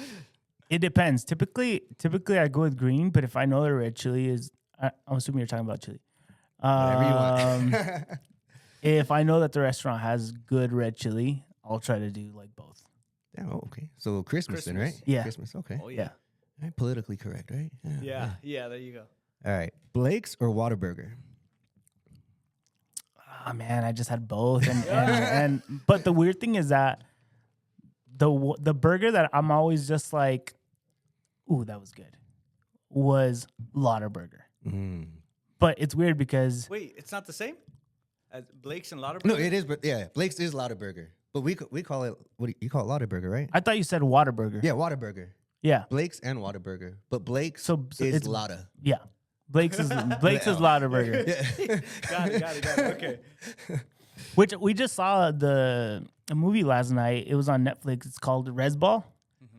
depends. Typically I go with green, but if I know the red chili is, I'm assuming you're talking about chili. Whatever you want. If I know that the restaurant has good red chili, I'll try to do like both. Oh, okay. So Christmas then, right? Christmas. Yeah. Christmas, okay. Oh Yeah. yeah. All right, politically correct, right? Yeah. There you go. All right. Blake's or Whataburger? Ah man, I just had both, and but the weird thing is that the burger that I'm always just like, ooh, that was good, was Lauderburger. Mm. But it's weird because Wait, it's not the same as Blake's and Lauderburger? No, it is, but yeah, Blake's is Whataburger. But we call it, what do you call it, Whataburger, right? I thought you said Whataburger. Yeah, Whataburger. Yeah. Blake's and Whataburger. But Blake's So is it's- Lotta. Yeah. Blake's is Lauderburger. Yeah. Got it. Okay. Which we just saw a movie last night. It was on Netflix. It's called Resball.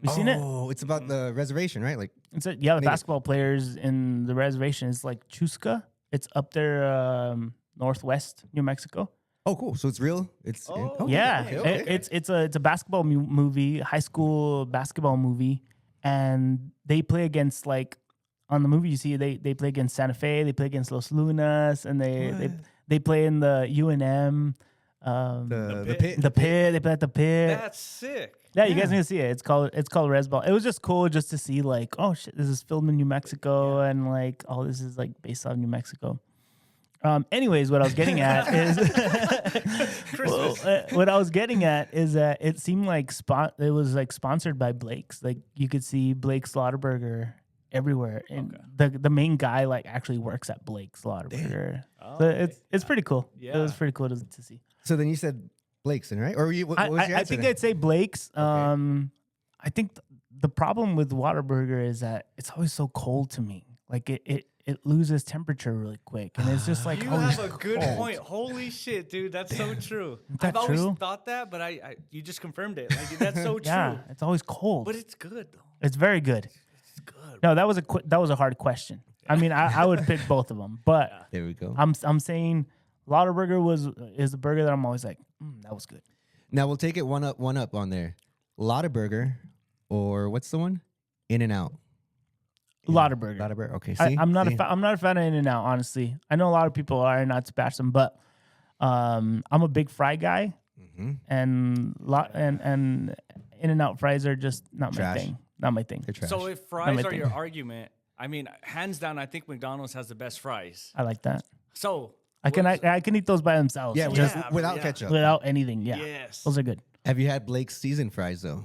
You seen it? Oh, it's about the reservation, right? Like, It's the basketball players in the reservation. It's like Chuska. It's up there, northwest New Mexico. Oh, cool. So it's real. It's Yeah, okay. it's a basketball movie, high school basketball movie, and they play against like on the movie you see they play against Santa Fe, they play against Los Lunas, and they play in the UNM, the pit. the pit. They play at the pit. That's sick. Yeah, you guys need to see it. It's called Resball. It was just cool just to see like, oh shit, this is filmed in New Mexico, and like, oh, this is like based on New Mexico. Anyways, what I was getting at is what I was getting at is that it seemed like it was like sponsored by Blake's. Like you could see Blake's Slaughterburger everywhere, and the main guy like actually works at Blake's Slaughterburger. So it's pretty cool. Yeah. It was pretty cool to see. So then you said Blake's, right? Or what was your I answer think then? I'd say Blake's. I think the problem with Whataburger is that it's always so cold to me. Like it loses temperature really quick, and it's just like You always have a good cold. point. Holy shit, dude, that's so true. that I've always true? thought that, but I you just confirmed it. Like that's so Yeah, true. it's always cold. But it's good though. It's very good. It's good. No, that was a hard question. I mean, I would pick both of them, but There we go. I'm saying Whataburger is the burger that I'm always like, that was good. Now we'll take it one up on there. Lotta Burger, or what's the one? In-N-Out. Whataburger. Lotta Burger. Okay, see? I'm not See? I'm not a fan of In-N-Out, honestly. I know a lot of people are, not to bash them, but I'm a big fry guy, and In-N-Out fries are just not Trash. my thing. Not my thing. They're trash. So if my fries are thing. your argument, I mean, hands down, I think McDonald's has the best fries. I like that. So I can eat those by themselves. yeah, just just without ketchup. without anything. Yeah, yes, those are good. Have you had Blake's seasoned fries though?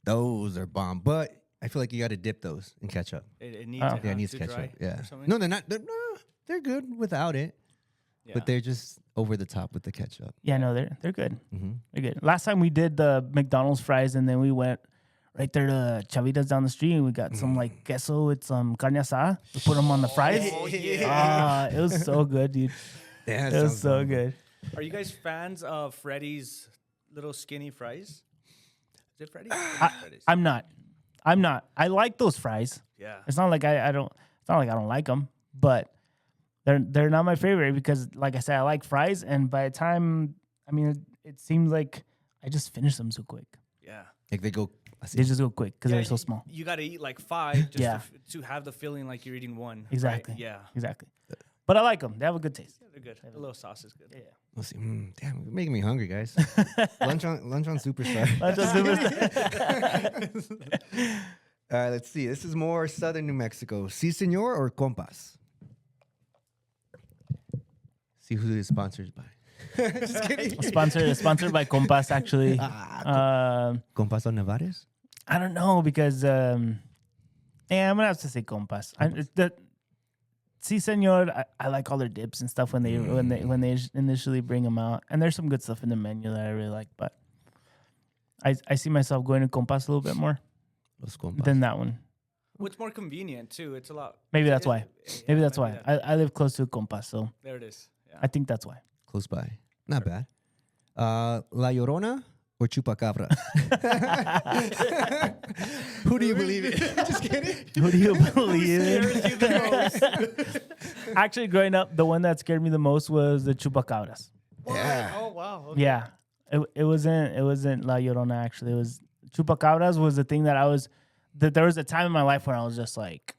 Those are bomb, but I feel like you got to dip those in ketchup. it needs Oh. it, Yeah, huh? it needs Too ketchup. dry Yeah. or something? No, they're not. They're good without it, Yeah. but they're just over the top with the ketchup. Yeah, no, they're good. Mm-hmm. They're good. Last time we did the McDonald's fries, and then we went right there to Chavita's down the street, and we got some like queso with some carne asada. We put them on the fries. It was so good, dude. Yeah, It was so good. Are you guys fans of Freddy's little skinny fries? Is it Freddy's? Freddy's. I'm not. I like those fries. Yeah. It's not like I don't. It's not like I don't like them, but they're not my favorite because, like I said, I like fries, and by the time, I mean, it seems like I just finish them so quick. Yeah. Like they go. They just go quick because Yeah, they're so small. You got to eat like 5 just Yeah. to have the feeling like you're eating one. right? Exactly. Yeah. Exactly. But I like them. They have a good taste. Yeah, they're good. The little sauce is good. Yeah. Let's see. Damn, you're making me hungry, guys. lunch on Superstar. All right, let's see. This is more southern New Mexico. Si Senor or Compas? See who is sponsored by. Just kidding. Sponsored by Compas, actually. Compas on Nevares? I don't know because I'm gonna have to say Compas. Si Senor, I like all their dips and stuff when they initially bring them out, and there's some good stuff in the menu that I really like. But I see myself going to Compas a little bit more Los Compas. than that one. What's more convenient too? It's a lot. Maybe that's why. Maybe that's why. that. I live close to a Compas, so There it is. Yeah. I think that's why. Close by. Not bad. La Llorona or Chupacabra? Who do you believe in? Just kidding. Who do you believe in? Scares you the most? Actually, growing up, the one that scared me the most was the chupacabras. Yeah. Oh wow. Okay. Yeah, it wasn't La Llorona. Actually, it was chupacabras was the thing that there was a time in my life where I was just like,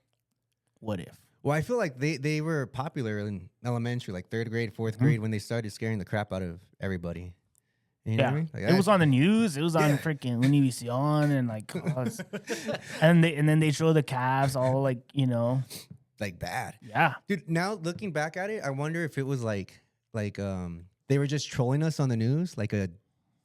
what if? Well, I feel like they were popular in elementary, like 3rd grade, 4th grade, when they started scaring the crap out of everybody. You know what I mean? Like, it was on the news. It was on freaking Univision and like, and then they show the calves all like, like bad. yeah. Dude, now looking back at it, I wonder if it was like they were just trolling us on the news, like a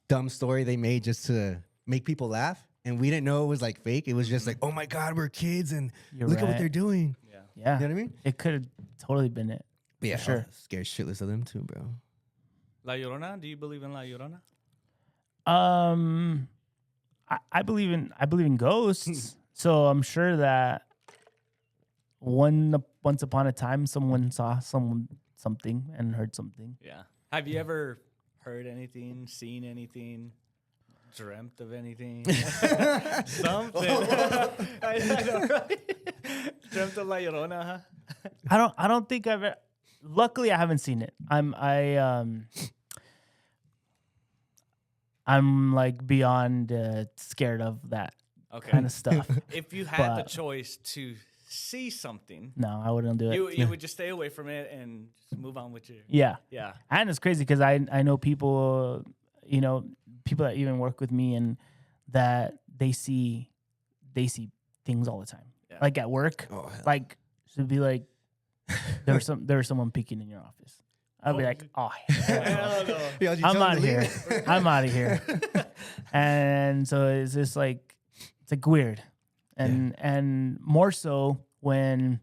dumb story they made just to make people laugh, and we didn't know it was like fake. It was just like, oh my God, we're kids, and You're look at what right. they're doing. Yeah. You know what I mean? It could have totally been it. But yeah, sure. scared shitless of them too, bro. La Llorona. Do you believe in La Llorona? I believe in ghosts. So I'm sure that once upon a time someone saw something and heard something. Yeah. Have you ever heard anything, seen anything, dreamt of anything? Something. I know, right? Dreamt of La Llorona, huh? I don't think I've. Luckily, I haven't seen it. I'm like beyond scared of that kind of stuff. If you had the choice to see something, no, I wouldn't do it. You would just stay away from it and just move on with your. Yeah. And it's crazy because I know people, people that even work with me and that they see things all the time. Yeah. Like at work, like should be like there's someone peeking in your office. I'll be like, oh, hell no. I'm out of here. I'm out of here. And so it's just like, it's like weird. And more so when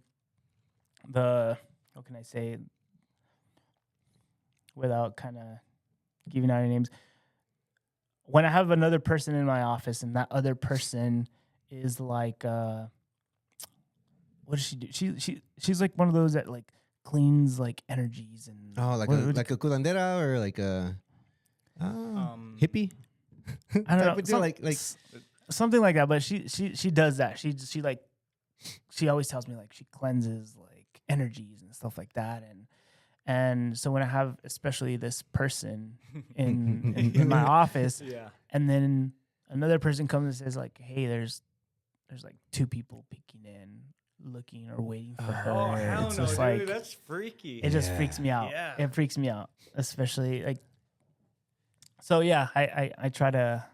how can I say, without kind of giving out any names, when I have another person in my office and that other person is like, what does she do? She's like one of those that like cleans like energies and like a curandera or like a hippie. I don't know, like something like that. But she does that. She always tells me like she cleanses like energies and stuff like that. And so when I have especially this person in my office, and then another person comes and says like, hey, there's like two people peeking in, looking or waiting for her. Oh, hell it's no, just dude, like, that's freaky. It just freaks me out. Yeah. It freaks me out, especially like. So yeah, I try to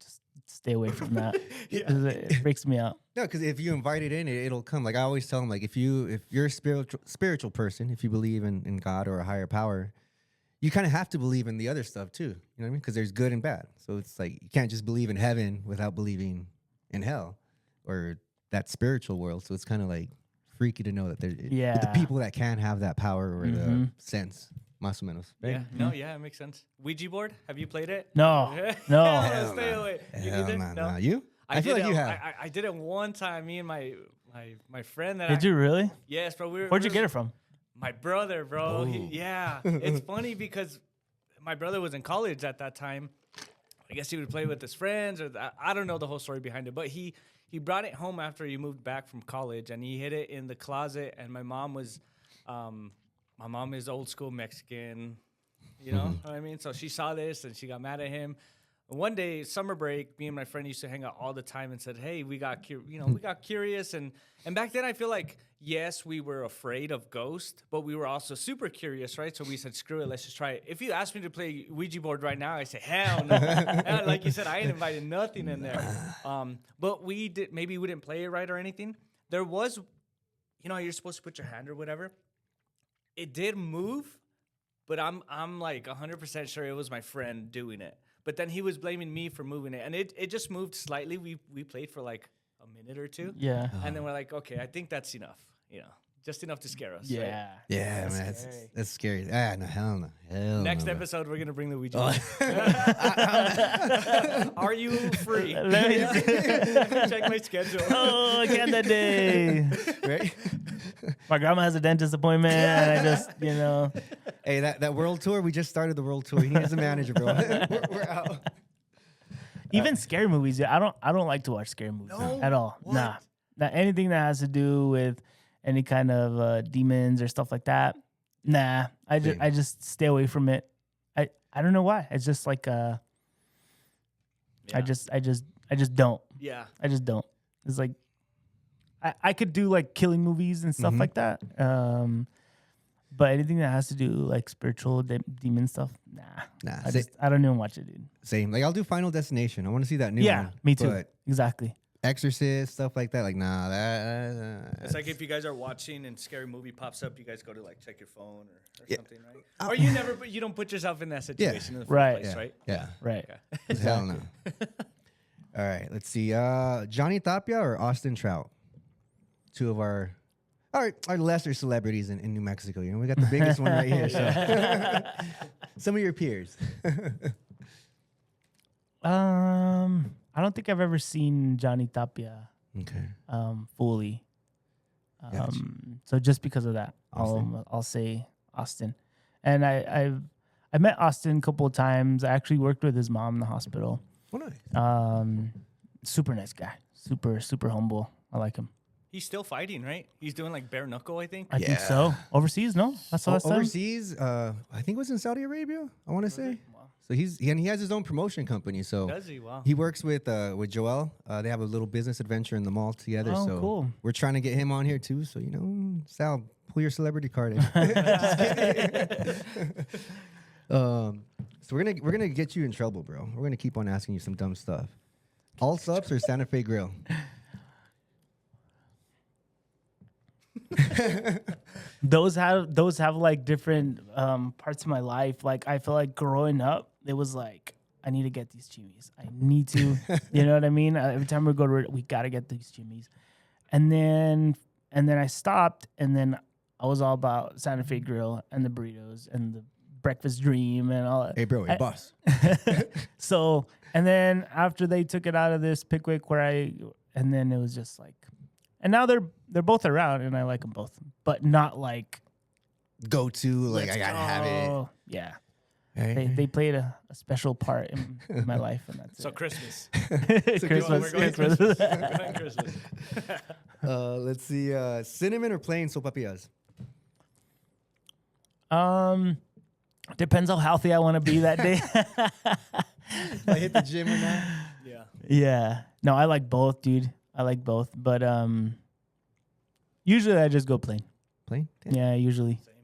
just stay away from that. It freaks me out. No, because if you invite it in, it'll come. Like I always tell them, like if you're a spiritual person, if you believe in God or a higher power, you kind of have to believe in the other stuff too. You know what I mean? Because there's good and bad. So it's like you can't just believe in heaven without believing in hell or that spiritual world. So it's kind of like freaky to know that the people that can have that power or the sense. Más o menos. Right? Yeah. No, yeah, it makes sense. Ouija board? Have you played it? No. Stay away. You Hell either? No. You? I feel like you have. I did it one time. Me and my friend. Did you really? Yes, bro. Where'd you get it from? My brother, bro. It's funny because my brother was in college at that time. I guess he would play with his friends, or I don't know the whole story behind it. But he brought it home after he moved back from college, and he hid it in the closet. And my mom was, my mom is old school Mexican, you know what I mean? So she saw this and she got mad at him. And one day, summer break, me and my friend used to hang out all the time and said, hey, we got curious. And back then I feel like, yes, we were afraid of ghosts, but we were also super curious, right? So we said, screw it, let's just try it. If you asked me to play Ouija board right now, I say, hell no. And like you said, I ain't invited nothing in there. But maybe we didn't play it right or anything. There was, you're supposed to put your hand or whatever. It did move, but I'm like 100% sure it was my friend doing it. But then he was blaming me for moving it, and it just moved slightly. We played for like a minute or two. Yeah. And then we're like, okay, I think that's enough. Just enough to scare us. Yeah. Right? Yeah, man. That's scary. No, hell no. Next episode, we're going to bring the Ouija board. Are you free? Let me check my schedule. Oh, Canada Day. Right? My grandma has a dentist appointment, and I just, Hey, that world tour, we just started the world tour. He needs a manager, bro. we're out. Even scary movies, I don't like to watch scary movies at all. What? Nah. Not anything that has to do with any kind of demons or stuff like that. Nah. I just stay away from it. I don't know why. It's just like I just don't. Yeah. I just don't. It's like I could do like killing movies and stuff like that. But anything that has to do like spiritual demon stuff, nah. I don't even watch it, dude. Same. Like I'll do Final Destination. I want to see that new one. Yeah, me too. Exactly. Exorcist, stuff like that. Like, nah, it's like if you guys are watching and scary movie pops up, you guys go to like check your phone or something, right? Or you don't put yourself in that situation in the first place, right? Yeah. Right. Okay. Hell no. All right, let's see. Johnny Tapia or Austin Trout? Two of our lesser celebrities in New Mexico. We got the biggest one right here. So. Some of your peers. I don't think I've ever seen Johnny Tapia fully. Gotcha. So just because of that, I'll say Austin. And I met Austin a couple of times. I actually worked with his mom in the hospital. Oh, nice. Super nice guy. Super, super humble. I like him. He's still fighting, right? He's doing like bare knuckle, I think. I think so. Overseas, no? That's the last time? Overseas, I think it was in Saudi Arabia, I want to say. Wow. So he has his own promotion company. So Does he? Wow. he works with Joel. They have a little business adventure in the mall together. Oh, so cool. we're trying to get him on here too. So Sal, pull your celebrity card in. Just kidding. So we're gonna get you in trouble, bro. We're gonna keep on asking you some dumb stuff. All subs or Santa Fe Grill? Those have like different parts of my life. Like I feel like growing up, it was like I need to get these chimneys. I need to, you know what I mean? Every time we go to, we gotta get these chimneys. And then I stopped, and then I was all about Santa Fe Grill and the burritos and the breakfast dream and all that. Hey, bro, hey, boss. So, and then after they took it out of this Pickwick and then it was just like, and now they're both around and I like them both, but not like Go to, like, I gotta have it. Yeah. Hey. They played a special part in my life, and that's So it. Christmas. Christmas. We're going Christmas. Let's see. Cinnamon or plain sopapillas? Depends how healthy I want to be that day. If I hit the gym or not. Yeah. Yeah. No, I like both, dude. I like both, but usually I just go plain. Plain? Damn. Yeah, usually. Same.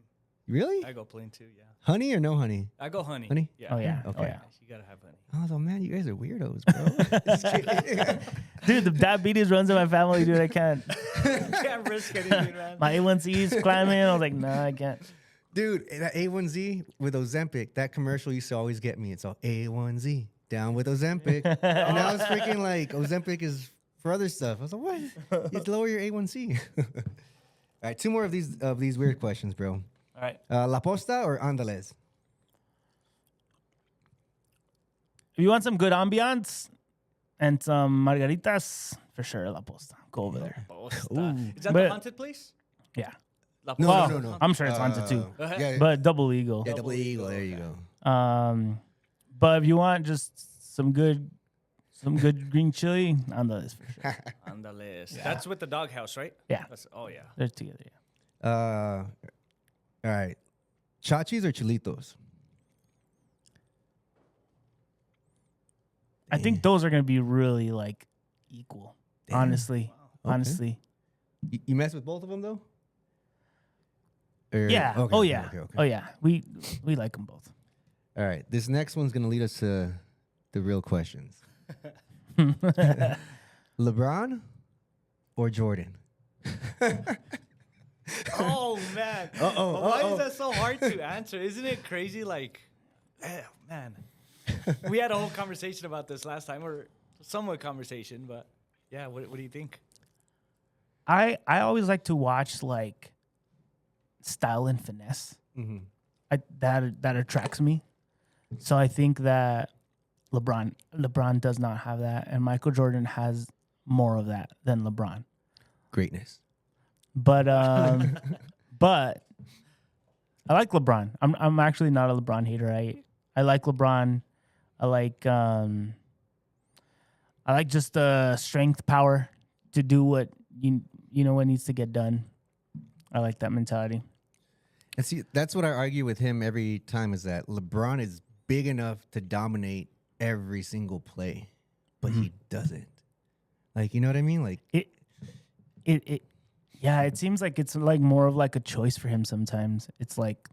Really? I go plain too, yeah. Honey or no honey? I go honey. Honey? Yeah. Oh yeah. Okay. Oh yeah. You gotta have honey. Oh, so man, you guys are weirdos, bro. Just kidding. Dude, the diabetes runs in my family, dude. I can't. Can't risk anything, man. My A1C's climbing. I was like, nah, I can't. Dude, that A1Z with Ozempic, that commercial used to always get me. It's all A1Z, down with Ozempic. And now it's freaking like Ozempic is for other stuff. I was like, what? You lower your A1C. All right, two more of these weird questions, bro. All right. La Posta or Andales? If you want some good ambiance and some margaritas, for sure, La Posta. Go over there. Posta. Ooh. Is that But- the haunted place? Yeah. La No, Posta. no. I'm sure it's haunted too. Yeah, But Double Eagle. yeah, double eagle. There you go. But if you want just some good green chili, on the list for sure. On the list. That's with the doghouse, right? Yeah. Oh, yeah. They're together. Yeah. All right. Chachis or chilitos? I think those are gonna be really like equal. Damn. Honestly. Okay. Honestly. You mess with both of them though? Or- Yeah. okay, Oh okay, yeah. okay, okay. Oh yeah. We like them both. All right. This next one's gonna lead us to the real questions. LeBron or Jordan? Oh, man. Why is that so hard to answer? Isn't it crazy? Like, man. We had a whole conversation about this last time, or somewhat conversation, but yeah, what do you think? I always like to watch like style and finesse. Mm-hmm. That attracts me. So I think that LeBron does not have that, and Michael Jordan has more of that than LeBron. Greatness. But but I like LeBron. I'm actually not a LeBron hater. I like LeBron. I like just the strength, power to do what you know what needs to get done. I like that mentality. And see, that's what I argue with him every time is that LeBron is big enough to dominate every single play, but he doesn't. Like, you know what I mean? Like Yeah, it seems like it's like more of like a choice for him sometimes. It's like,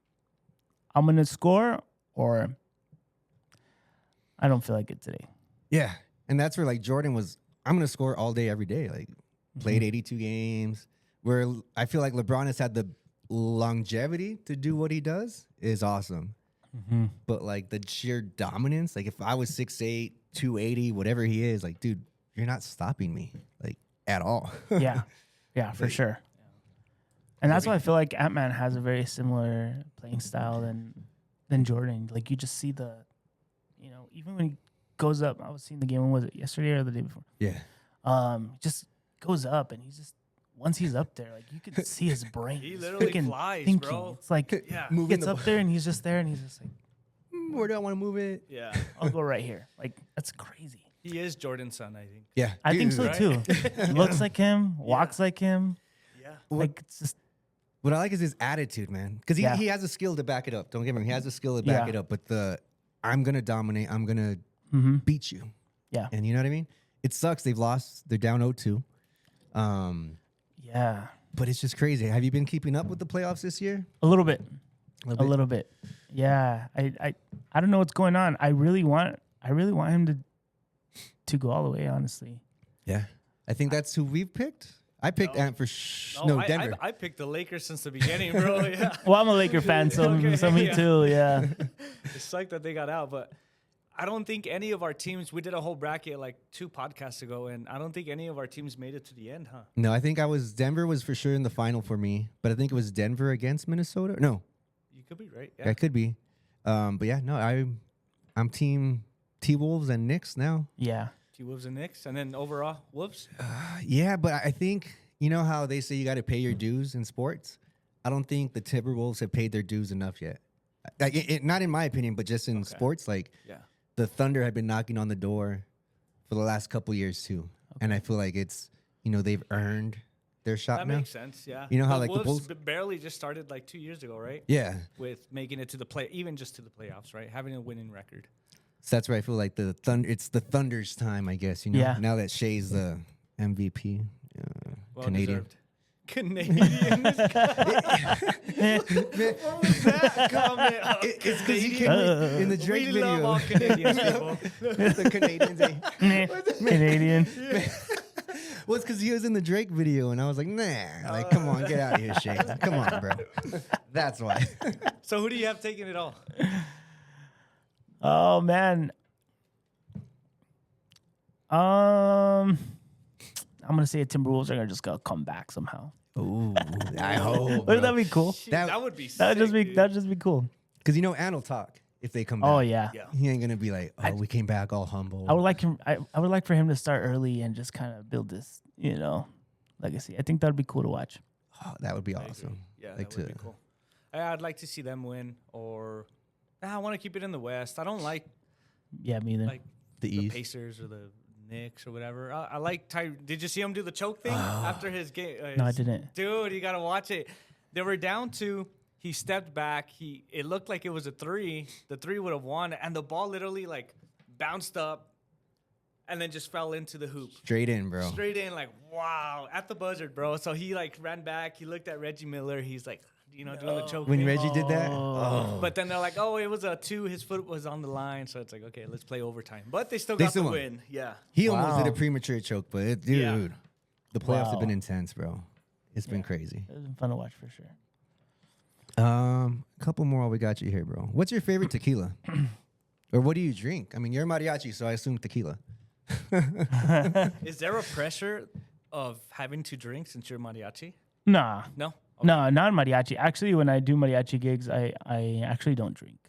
I'm going to score or I don't feel like it today. yeah. And that's where like Jordan was, I'm going to score all day, every day. Like played 82 games where I feel like LeBron has had the longevity to do what he does is awesome. But like the sheer dominance, like if I was 6'8", 280, whatever he is, like, dude, you're not stopping me like at all. Yeah, for sure. And that's why I feel like Ant-Man has a very similar playing style than Jordan. Like you just see the, even when he goes up, I was seeing the game, when was it, yesterday or the day before? Yeah. Just goes up and he's just, once he's up there, like you can see his brain. He He's literally freaking flies, thinking. bro. It's like Yeah. he gets up there and he's just there and he's just like, Where do I want to move it? Yeah. I'll go right here. Like that's crazy. He is Jordan's son, I think. Yeah, I think so right? too. Looks like him, walks like him. Yeah. Like it's just What I like is his attitude, man. Because he, Yeah. he has a skill to back it up. Don't get me wrong. He has a skill to back Yeah. it up. But I'm going to dominate. I'm going to beat you. Yeah. And you know what I mean? It sucks. They've lost. They're down 0-2. yeah, But it's just crazy. Have you been keeping up with the playoffs this year? a little bit. A A little bit. Yeah. I don't know what's going on. I really want him to go all the way, honestly. Yeah. I think that's who we've picked. I picked Ant for Denver. I picked the Lakers since the beginning, bro. Yeah. Well, I'm a Laker fan, so Okay, so me yeah. too. Yeah. It sucked that they got out, but I don't think any of our teams. We did a whole bracket like 2 podcasts ago, and I don't think any of our teams made it to the end, huh? No, I think Denver was for sure in the final for me. But I think it was Denver against Minnesota. No, You could be right. yeah. Yeah. It could be. But yeah, no, I'm team T-Wolves and Knicks now. Yeah. T-Wolves and Knicks, and then overall Wolves. Yeah, but I think, you know how they say you got to pay your dues in sports? I don't think the Timberwolves have paid their dues enough yet. Like, not in my opinion, but just in sports. Like, Yeah. the Thunder have been knocking on the door for the last couple years, too. And I feel like it's, they've earned their shot That now. makes sense. Yeah. You know how, the like, the Wolves Bulls- barely just started like 2 years ago, right? Yeah. With making it to the even just to the playoffs, right? Having a winning record. So that's where I feel like it's the Thunder's time, I guess, Yeah. Now that Shea's the MVP, Well Canadian. deserved. Canadian. What was that comment? Oh, It's because he Canadian. came in the Drake We video. love all Canadians, people. The Canadians. Canadian. Well, it's because he was in the Drake video, and I was like, nah. Like, come on, get out of here, Shay. Come on, bro. That's why. So who do you have taking it all? Oh man. I'm gonna say the Timberwolves are gonna come back somehow. Ooh, I hope. Wouldn't that be cool? Shit, That- that would be sick, That'd just be cool. Because Ant will talk if they come back. Oh yeah. Yeah. He ain't gonna be like, oh, we came back all humble. I would like him. I would like for him to start early and just kind of build this, legacy. I think that'd be cool to watch. Oh, that would be I agree. awesome. Yeah, Like that would be cool. I'd like to see them win, or I want to keep it in the West. I don't like Yeah, me either. like The the East. Pacers or the Knicks or whatever. I like Ty. Did you see him do the choke thing after his game? No, I didn't. Dude, you gotta watch it. They were down 2. He stepped back. It looked like it was a 3. The 3 would have won, and the ball literally like bounced up, and then just fell into the hoop. Straight in, bro. Straight in, like wow, at the buzzard, bro. So he like ran back. He looked at Reggie Miller. He's like, doing the choke. When thing. Reggie did that, oh. But then they're like, oh, it was a 2. His foot was on the line, so it's like, okay, let's play overtime. But they still They got still the won. win. Yeah. He almost did a Wow. premature choke, but dude, Yeah. the playoffs have Wow. been intense, bro. It's been crazy. It's been fun to watch for sure. A couple more while we got you here, bro. What's your favorite tequila? Or what do you drink? I mean, you're a mariachi, so I assume tequila. Is there a pressure of having to drink since you're mariachi? Nah, No. no, not mariachi. Actually, when I do mariachi gigs, I actually don't drink.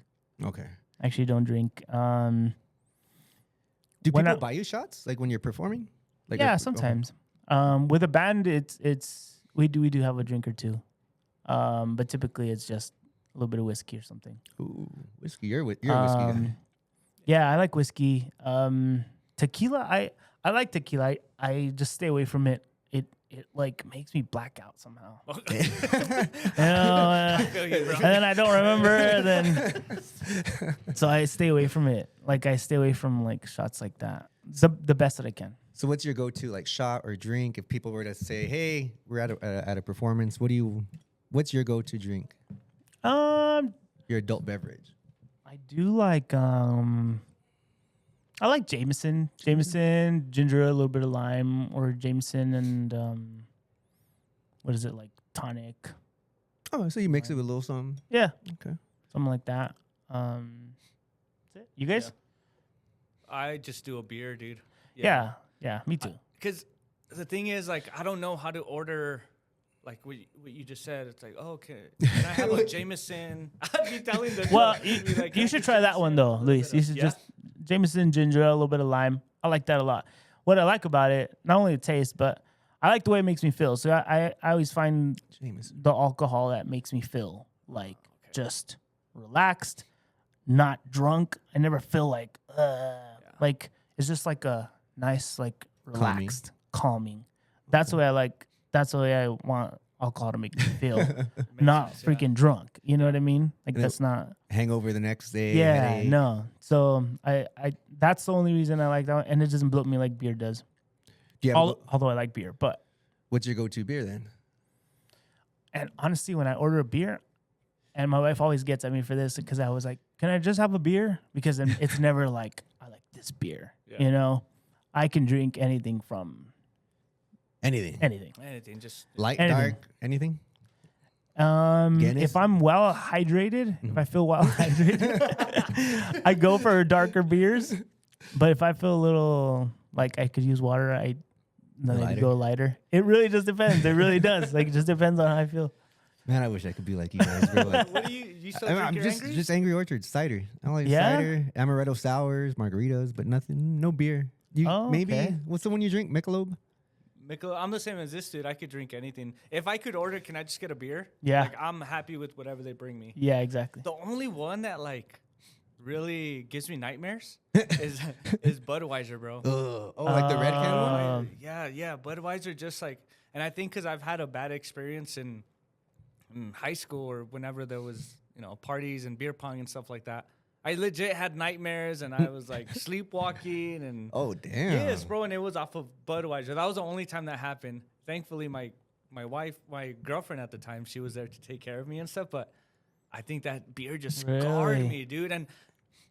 Okay. Actually, don't drink. Do When people I- buy you shots like when you're performing? Like Yeah, or- sometimes. With a band, it's we do have a drink or two, but typically it's just a little bit of whiskey or something. Ooh, whiskey. You're a whiskey guy. Yeah, I like whiskey. Tequila, I like tequila. I just stay away from it. It like makes me black out somehow. feel you, bro. And then I don't remember. And then so I stay away from it. Like I stay away from like shots like that. The best that I can. So what's your go-to like shot or drink if people were to say, "Hey, we're at a performance. What's your go-to drink? Your adult beverage." I do like I like Jameson, ginger, a little bit of lime, or Jameson and what is it, like tonic? Oh, so you mix it with a little something. Yeah, Okay. something like that. That's it. You guys? I just do a beer, dude. Yeah, me too. Because the thing is, like, I don't know how to order. Like what you just said, it's like, oh, okay, can I have a Jameson? I'd be telling them. Well, I'd be like, you should try that one though, Luis. You should Yeah? just Jameson, ginger, a little bit of lime. I like that a lot. What I like about it, not only the taste, but I like the way it makes me feel. So I always find Jameson. the alcohol that makes me feel like just relaxed, not drunk. I never feel like It's just like a nice, like relaxed, calming. That's the way I like. That's the way I want alcohol to make me feel. Not sense, freaking drunk. You know what I mean? Like that's not. Hangover the next day. Yeah, headache. no. So I that's the only reason I like that one, and it doesn't bloat me like beer does. Do you have Although I like beer, but what's your go-to beer then? and honestly, when I order a beer, and my wife always gets at me for this because I was like, "Can I just have a beer?" Because then it's never like I like this beer. Yeah. You know, I can drink anything from Anything. Anything, just Light, Anything. dark, anything? If I'm well hydrated, if I feel well hydrated, I go for darker beers. But if I feel a little like I could use water, I go lighter. It really just depends. It really does. Like it just depends on how I feel. Man, I wish I could be like you guys, bro. Like, what do you still I'm drink? Your Angry? just Angry Orchard cider. I like Yeah? cider, amaretto sours, margaritas, but nothing, no beer. You maybe okay. what's the one you drink? Michelob. I'm the same as this dude. I could drink anything. If I could order, can I just get a beer? Yeah. Like I'm happy with whatever they bring me. Yeah, exactly. The only one that like really gives me nightmares is Budweiser, bro. Oh, like the red can one. Yeah. Budweiser just like, and I think because I've had a bad experience in high school or whenever there was parties and beer pong and stuff like that. I legit had nightmares and I was like sleepwalking and Oh damn. yes, bro, and it was off of Budweiser. That was the only time that happened. Thankfully, my wife, my girlfriend at the time, she was there to take care of me and stuff. But I think that beer just scarred Really? me, dude. And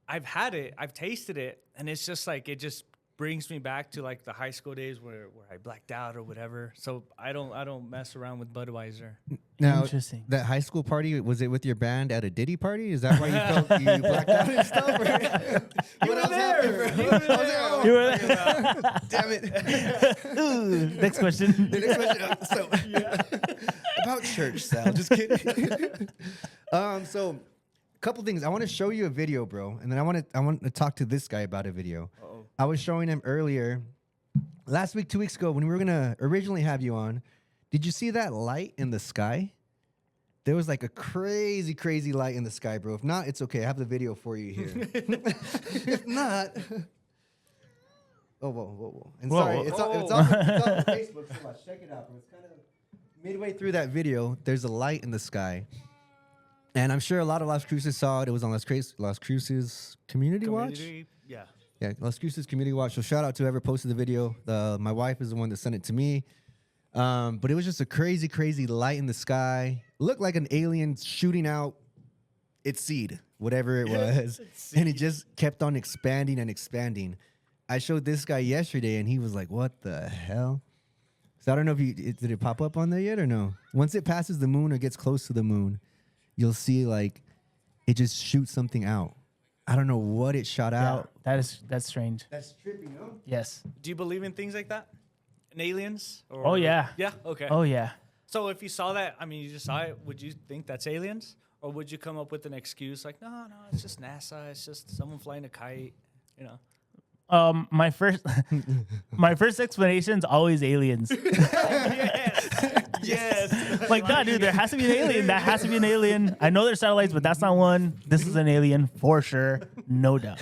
I've had it, I've tasted it, and it's just like it just brings me back to like the high school days where I blacked out or whatever. So I don't mess around with Budweiser. Now, Interesting. that high school party, was it with your band at a Diddy party? Is that why you felt you blacked out and stuff? What else happened, bro? You were there. Damn it. Ooh, next question. The next question. So, about church, Sal. Just kidding. So, a couple things. I want to show you a video, bro, and then I want to talk to this guy about a video. Uh-oh. I was showing him earlier, last week, 2 weeks ago, when we were gonna originally have you on. Did you see that light in the sky? There was like a crazy, crazy light in the sky, bro. If not, it's okay. I have the video for you here. If not, whoa. And Whoa, sorry, whoa. it's on Facebook. So watch, check it out, bro. It's kind of midway through that video. There's a light in the sky, and I'm sure a lot of Las Cruces saw it. It was on Las Cruces Community Watch. Yeah. Yeah, Las Cruces Community Watch. So shout out to whoever posted the video. My wife is the one that sent it to me. But it was just a crazy, crazy light in the sky. Looked like an alien shooting out its seed, whatever it was. And it just kept on expanding and expanding. I showed this guy yesterday, and he was like, what the hell? So I don't know if did it pop up on there yet or no? Once it passes the moon or gets close to the moon, you'll see like it just shoots something out. I don't know what it shot out. That's strange. That's trippy, no? Yes. Do you believe in things like that? In aliens? Or, Oh, yeah. Yeah. Okay. Oh yeah. So if you saw that, I mean, you just saw it, would you think that's aliens? Or would you come up with an excuse like, no, it's just NASA. It's just someone flying a kite, you know? My first explanation's always aliens. Yes. Like, God, dude, there has to be an alien. That has to be an alien. I know there's satellites, but that's not one. This is an alien for sure, no doubt.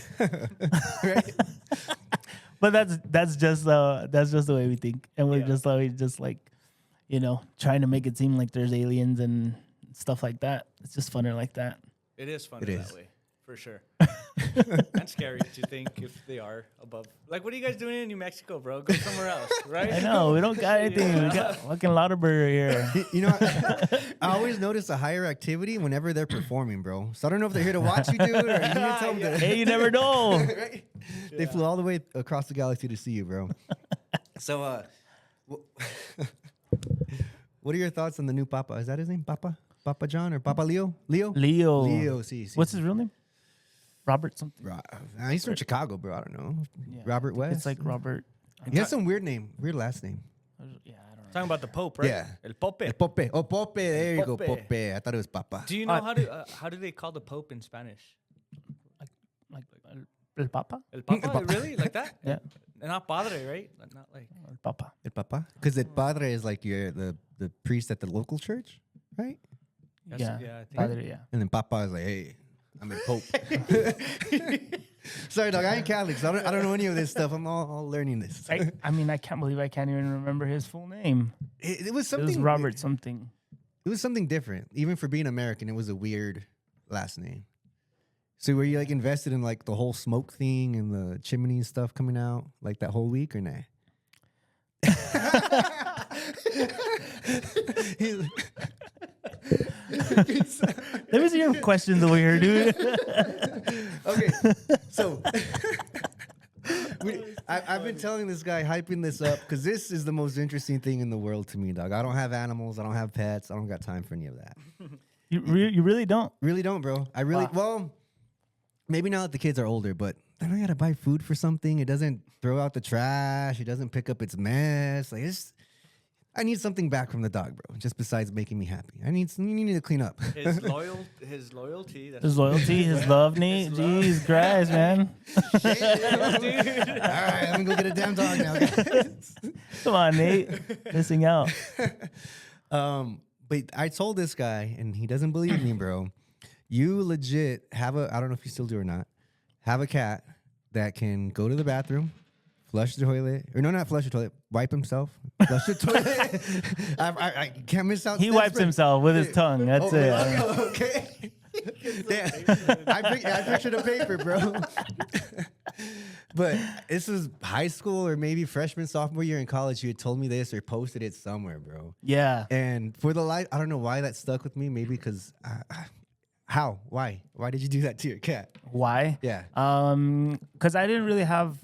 Right? But that's just the way we think, and we're just always just like, trying to make it seem like there's aliens and stuff like that. It's just funner like that. It is fun It that is. way, for sure. And scary to think if they are above. Like, what are you guys doing in New Mexico, bro? Go somewhere else, right? I know we don't got anything. We got fucking Lauderburger here. You know, I always notice a higher activity whenever they're performing, bro. So I don't know if they're here to watch you do it or you need to tell them to. Hey, you never know. Right? They flew all the way across the galaxy to see you, bro. So, what are your thoughts on the new Papa? Is that his name? Papa John or Papa Leo? Leo, see. What's his real name? Robert something. He's from Chicago, bro. I don't know. Yeah. Robert West. It's like Robert. He has some weird last name. Yeah, I don't know. Talking about the Pope, right? Yeah. El Pope. El Pope. Oh, Pope. There you go, Pope. Pope. I thought it was Papa. Do you know how do they call the Pope in Spanish? Like El Papa. El Papa? Papa. Really? Like that? Yeah. And not Padre, right? Not like. El Papa. El Papa? Because El Padre is like the priest at the local church, right? Yes, Yeah. yeah, I think. Padre, yeah. And then Papa is like, hey, I'm a Pope. Sorry, dog. I ain't Catholic, so I don't know any of this stuff. I'm all learning this. I mean, I can't believe I can't even remember his full name. It was something. It was Robert something. It was something different. Even for being American, it was a weird last name. So were you like invested in like the whole smoke thing and the chimney and stuff coming out like that whole week or nah? Let me see your questions over here, dude. Okay, so I've been telling this guy, hyping this up, because this is the most interesting thing in the world to me, dog. I don't have animals. I don't have pets. I don't got time for any of that. You really don't? Really don't, bro. I really, well, maybe now that the kids are older, but then I got to buy food for something. It doesn't throw out the trash. It doesn't pick up its mess. Like, I need something back from the dog, bro. Just besides making me happy, you need to clean up. His loyalty. His loyalty, his love need. Jeez, Christ, man. Shit, dude. All right, I'm gonna go get a damn dog now, guys. Come on, Nate. Missing out. But I told this guy, and he doesn't believe me, bro. You legit have I don't know if you still do or not, have a cat that can go to the bathroom, flush the toilet, or no, not flush the toilet, wipe himself, flush the toilet. I can't miss out. He wipes himself with his tongue. That's it. Okay. Damn. I pictured a paper, bro. But this was high school or maybe freshman, sophomore year in college. You had told me this or posted it somewhere, bro. Yeah. And for the life, I don't know why that stuck with me. Maybe because how? Why? Why did you do that to your cat? Why? Yeah. Because I didn't really have.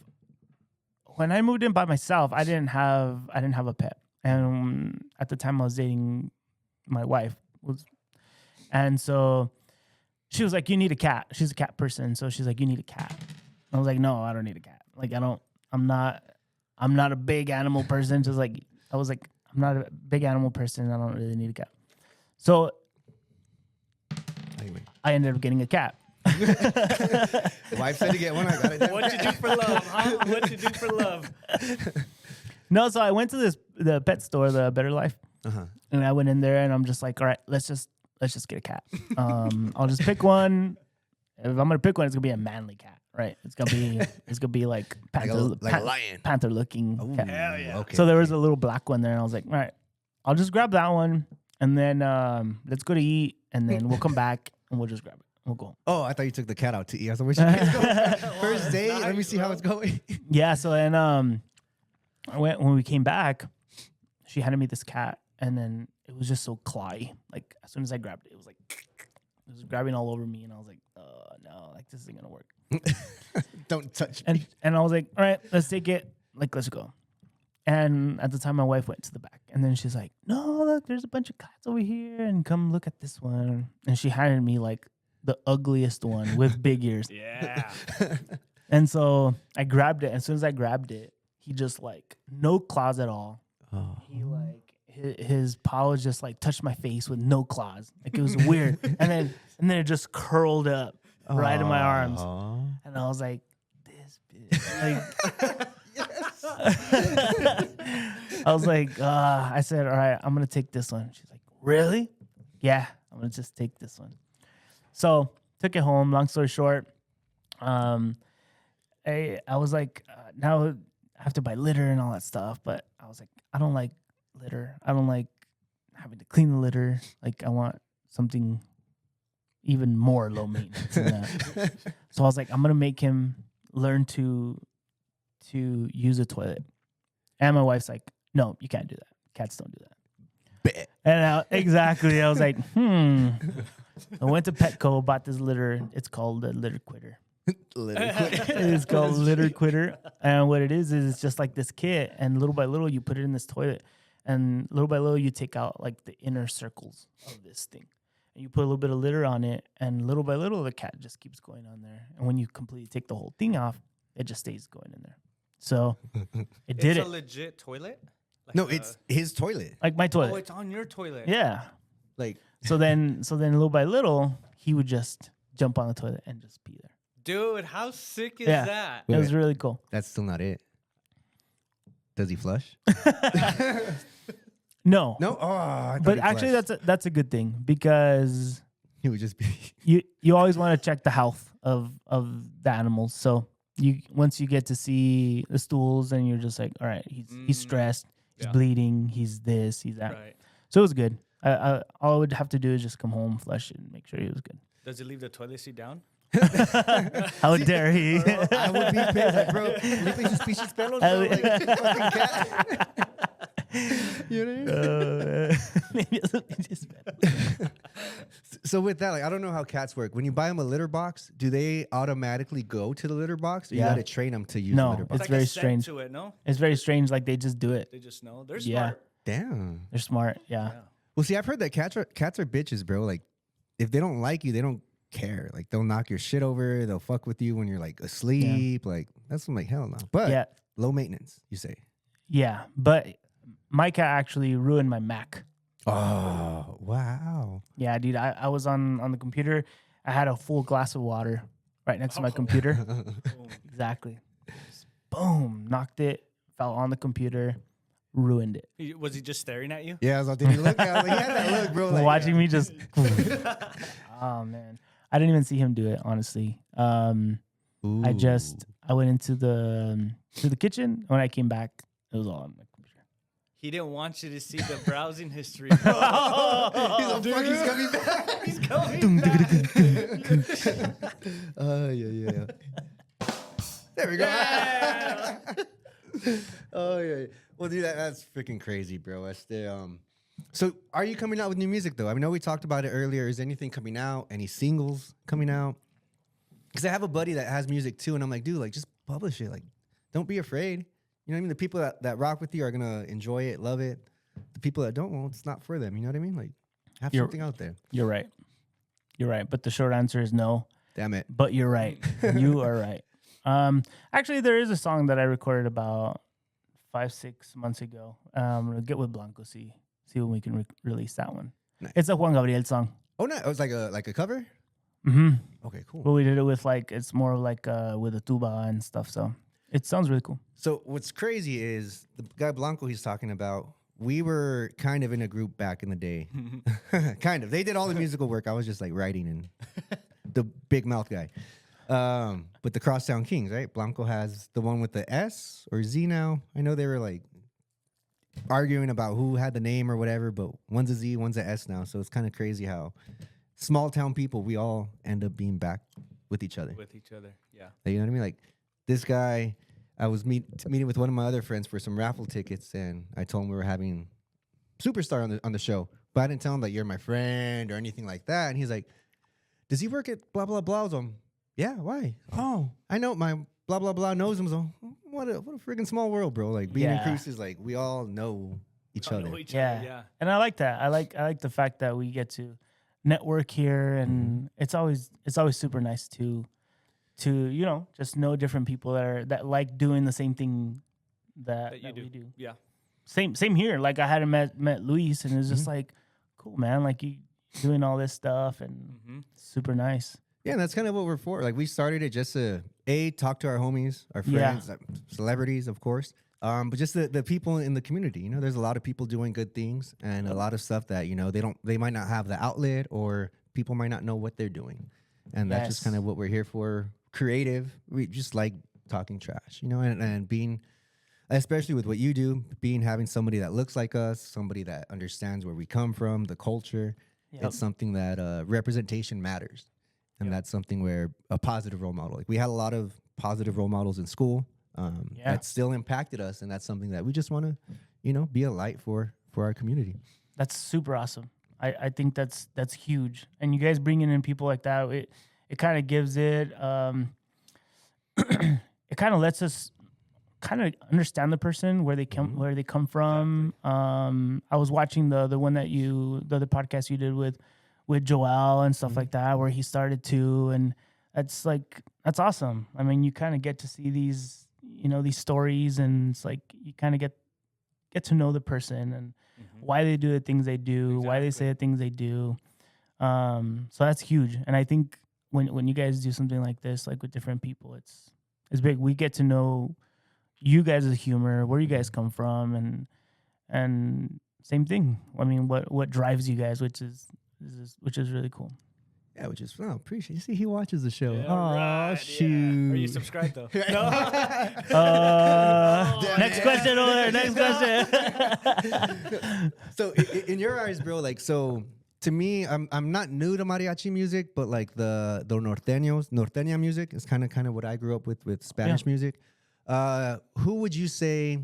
When I moved in by myself, I didn't have a pet, and at the time I was dating my wife, and so she was like, "You need a cat." She's a cat person, so she's like, "You need a cat." I was like, "No, I don't need a cat. Like, I'm not a big animal person." Just like I was like, "I'm not a big animal person. I don't really need a cat." So Anyway, I ended up getting a cat. Wife said to get one. I got it. What you do for love, huh? What you do for love? No, so I went to the pet store, the Better Life, and I went in there and I'm just like, all right, let's just get a cat. I'll just pick one. If I'm gonna pick one, it's gonna be a manly cat, right? It's gonna be like panther, like a lion, panther looking cat. Hell yeah. Okay. So there was a little black one there, and I was like, all right, I'll just grab that one, and then let's go to eat, and then we'll come back and we'll just grab it. We'll go. Oh, I thought you took the cat out to eat. I was like, where's your kids going? First date. Let me see how it's going. Yeah. So then when we came back, she handed me this cat, and then it was just so clawy. Like as soon as I grabbed it, it was grabbing all over me, and I was like, oh no, like this isn't gonna work. Don't touch me. And I was like, all right, let's take it. Like let's go. And at the time, my wife went to the back, and then she's like, no, look, there's a bunch of cats over here, and come look at this one. And she handed me like the ugliest one with big ears. Yeah. And so I grabbed it. As soon as I grabbed it, he just like no claws at all. Oh. He like his paw was just like touched my face with no claws. Like it was weird. and then it just curled up right in my arms. And I was like, this bitch. Like, I was like, I said, all right, I'm gonna take this one. She's like, really? Yeah, I'm gonna just take this one. So took it home. Long story short, I was like, now I have to buy litter and all that stuff. But I was like, I don't like litter. I don't like having to clean the litter. Like I want something even more low maintenance than that. So I was like, I'm gonna make him learn to use a toilet. And my wife's like, no, you can't do that. Cats don't do that. And exactly, I was like, I went to Petco, bought this litter. It's called a litter quitter. It's called litter quitter. And what it is it's just like this kit. And little by little, you put it in this toilet. And little by little, you take out like the inner circles of this thing. And you put a little bit of litter on it. And little by little, the cat just keeps going on there. And when you completely take the whole thing off, it just stays going in there. So it did It's it. a legit toilet? Like No, it's his toilet. Like my toilet. Oh, it's on your toilet. Yeah. Like, So then little by little, he would just jump on the toilet and just pee there. Dude, how sick is Yeah. that? It was really cool. that's still not it. Does he flush? No. No. Oh, I thought But he actually, flushed. that's a good thing because He would just be. you always want to check the health of the animals. So once you get to see the stools, and you're just like, all right, he's stressed, he's bleeding, he's this, he's that. Right. So it was good. All I would have to do is just come home, flush it, and make sure he was good. Does he leave the toilet seat down? How dare he? I would be pissed, like, bro. Limpias sus pinches pelos, bro. Like, fucking cat. You know what I mean? So with that, like, I don't know how cats work. When you buy them a litter box, do they automatically go to the litter box, or you got to train them to use the litter box? It's very a scent strange. to it, no? It's very strange. Like, they just do it. They just know. They're smart. Damn. They're smart. Yeah. Well, see, I've heard that cats are bitches, bro. Like, if they don't like you, they don't care. Like, they'll knock your shit over. They'll fuck with you when you're like asleep. Like, that's like hell no. But low maintenance, you say. Yeah, but my cat actually ruined my Mac. Oh, wow. Yeah, dude. I was on the computer. I had a full glass of water right next to my computer. Exactly. Boom. Knocked it. Fell on the computer. Ruined it. Was he just staring at you? Yeah, I was like, did he look at? Like, he had that look, bro. Like, watching me just. Oh man, I didn't even see him do it. Honestly, I went into the kitchen. When I came back, it was all on my computer. He didn't want you to see the browsing history. He's like, fuck, he's coming back. He's coming back. Yeah. There we go. Yeah. Oh yeah. Well, dude, that's freaking crazy, bro. That's the So, are you coming out with new music though? I know we talked about it earlier. Is anything coming out? Any singles coming out? Because I have a buddy that has music too, and I'm like, dude, like, just publish it. Like, don't be afraid. You know what I mean? The people that rock with you are gonna enjoy it, love it. The people that don't, well, it's not for them. You know what I mean? Like, have something out there. You're right. You're right. But the short answer is no. Damn it. But you're right. You are right. Actually, there is a song that I recorded about 5-6 months ago. I'm gonna get with Blanco, see when we can release that one. Nice. It's a Juan Gabriel song. Oh no, it was like a cover. Mm-hmm. Okay, cool. But we did it with it's more of like with a tuba and stuff. So it sounds really cool. So what's crazy is the guy Blanco he's talking about. We were kind of in a group back in the day. Kind of. They did all the musical work. I was just like writing and the big mouth guy. But the Crosstown Kings, right? Blanco has the one with the S or Z now. I know they were like arguing about who had the name or whatever, but one's a Z, one's a S now. So it's kind of crazy how small town people, we all end up being back with each other. Yeah. You know what I mean? Like this guy, I was meeting with one of my other friends for some raffle tickets, and I told him we were having Superstar on the show, but I didn't tell him that you're my friend or anything like that. And he's like, "Does he work at blah blah blah?" I was like, "Yeah, why?" "Oh, I know my blah blah blah knows him." So what a freaking small world, bro. Like being in Cruise is like we all know each other. Yeah, and I like that. I like the fact that we get to network here, and it's always super nice to just know different people that like doing the same thing that we do. Yeah. Same here. Like I hadn't met Luis, and it's just like, cool, man. Like you doing all this stuff, and super nice. Yeah, and that's kind of what we're for. Like we started it just to talk to our homies, our friends, celebrities, of course. But just the people in the community. You know, there's a lot of people doing good things, and a lot of stuff that they might not have the outlet, or people might not know what they're doing, and that's just kind of what we're here for. Creative. We just like talking trash, and being, especially with what you do, having somebody that looks like us, somebody that understands where we come from, the culture. Yep. It's something that representation matters, and that's something where a positive role model. Like we had a lot of positive role models in school that still impacted us, and that's something that we just want to, be a light for our community. That's super awesome. I think that's huge, and you guys bringing in people like that, it kind of gives it, it kind of lets us kind of understand the person, where they come from. Exactly. I was watching the one that the other podcast you did with Joel and stuff like that, where he started to, and that's awesome. I mean, you kind of get to see these stories, and it's like you kind of get to know the person and why they do the things they do, why they say the things they do. So that's huge, and I think when you guys do something like this, like with different people, it's big. We get to know you guys' humor, where you guys come from, and same thing. I mean, what drives you guys, which is really cool. Yeah, which is appreciate. You see, he watches the show. Yeah, Oh right, shoot! Are you subscribed though? No. Next question over there. Next question. So in your eyes, bro, like so. To me, I'm not new to mariachi music, but like the norteña music is kind of what I grew up with Spanish music. Who would you say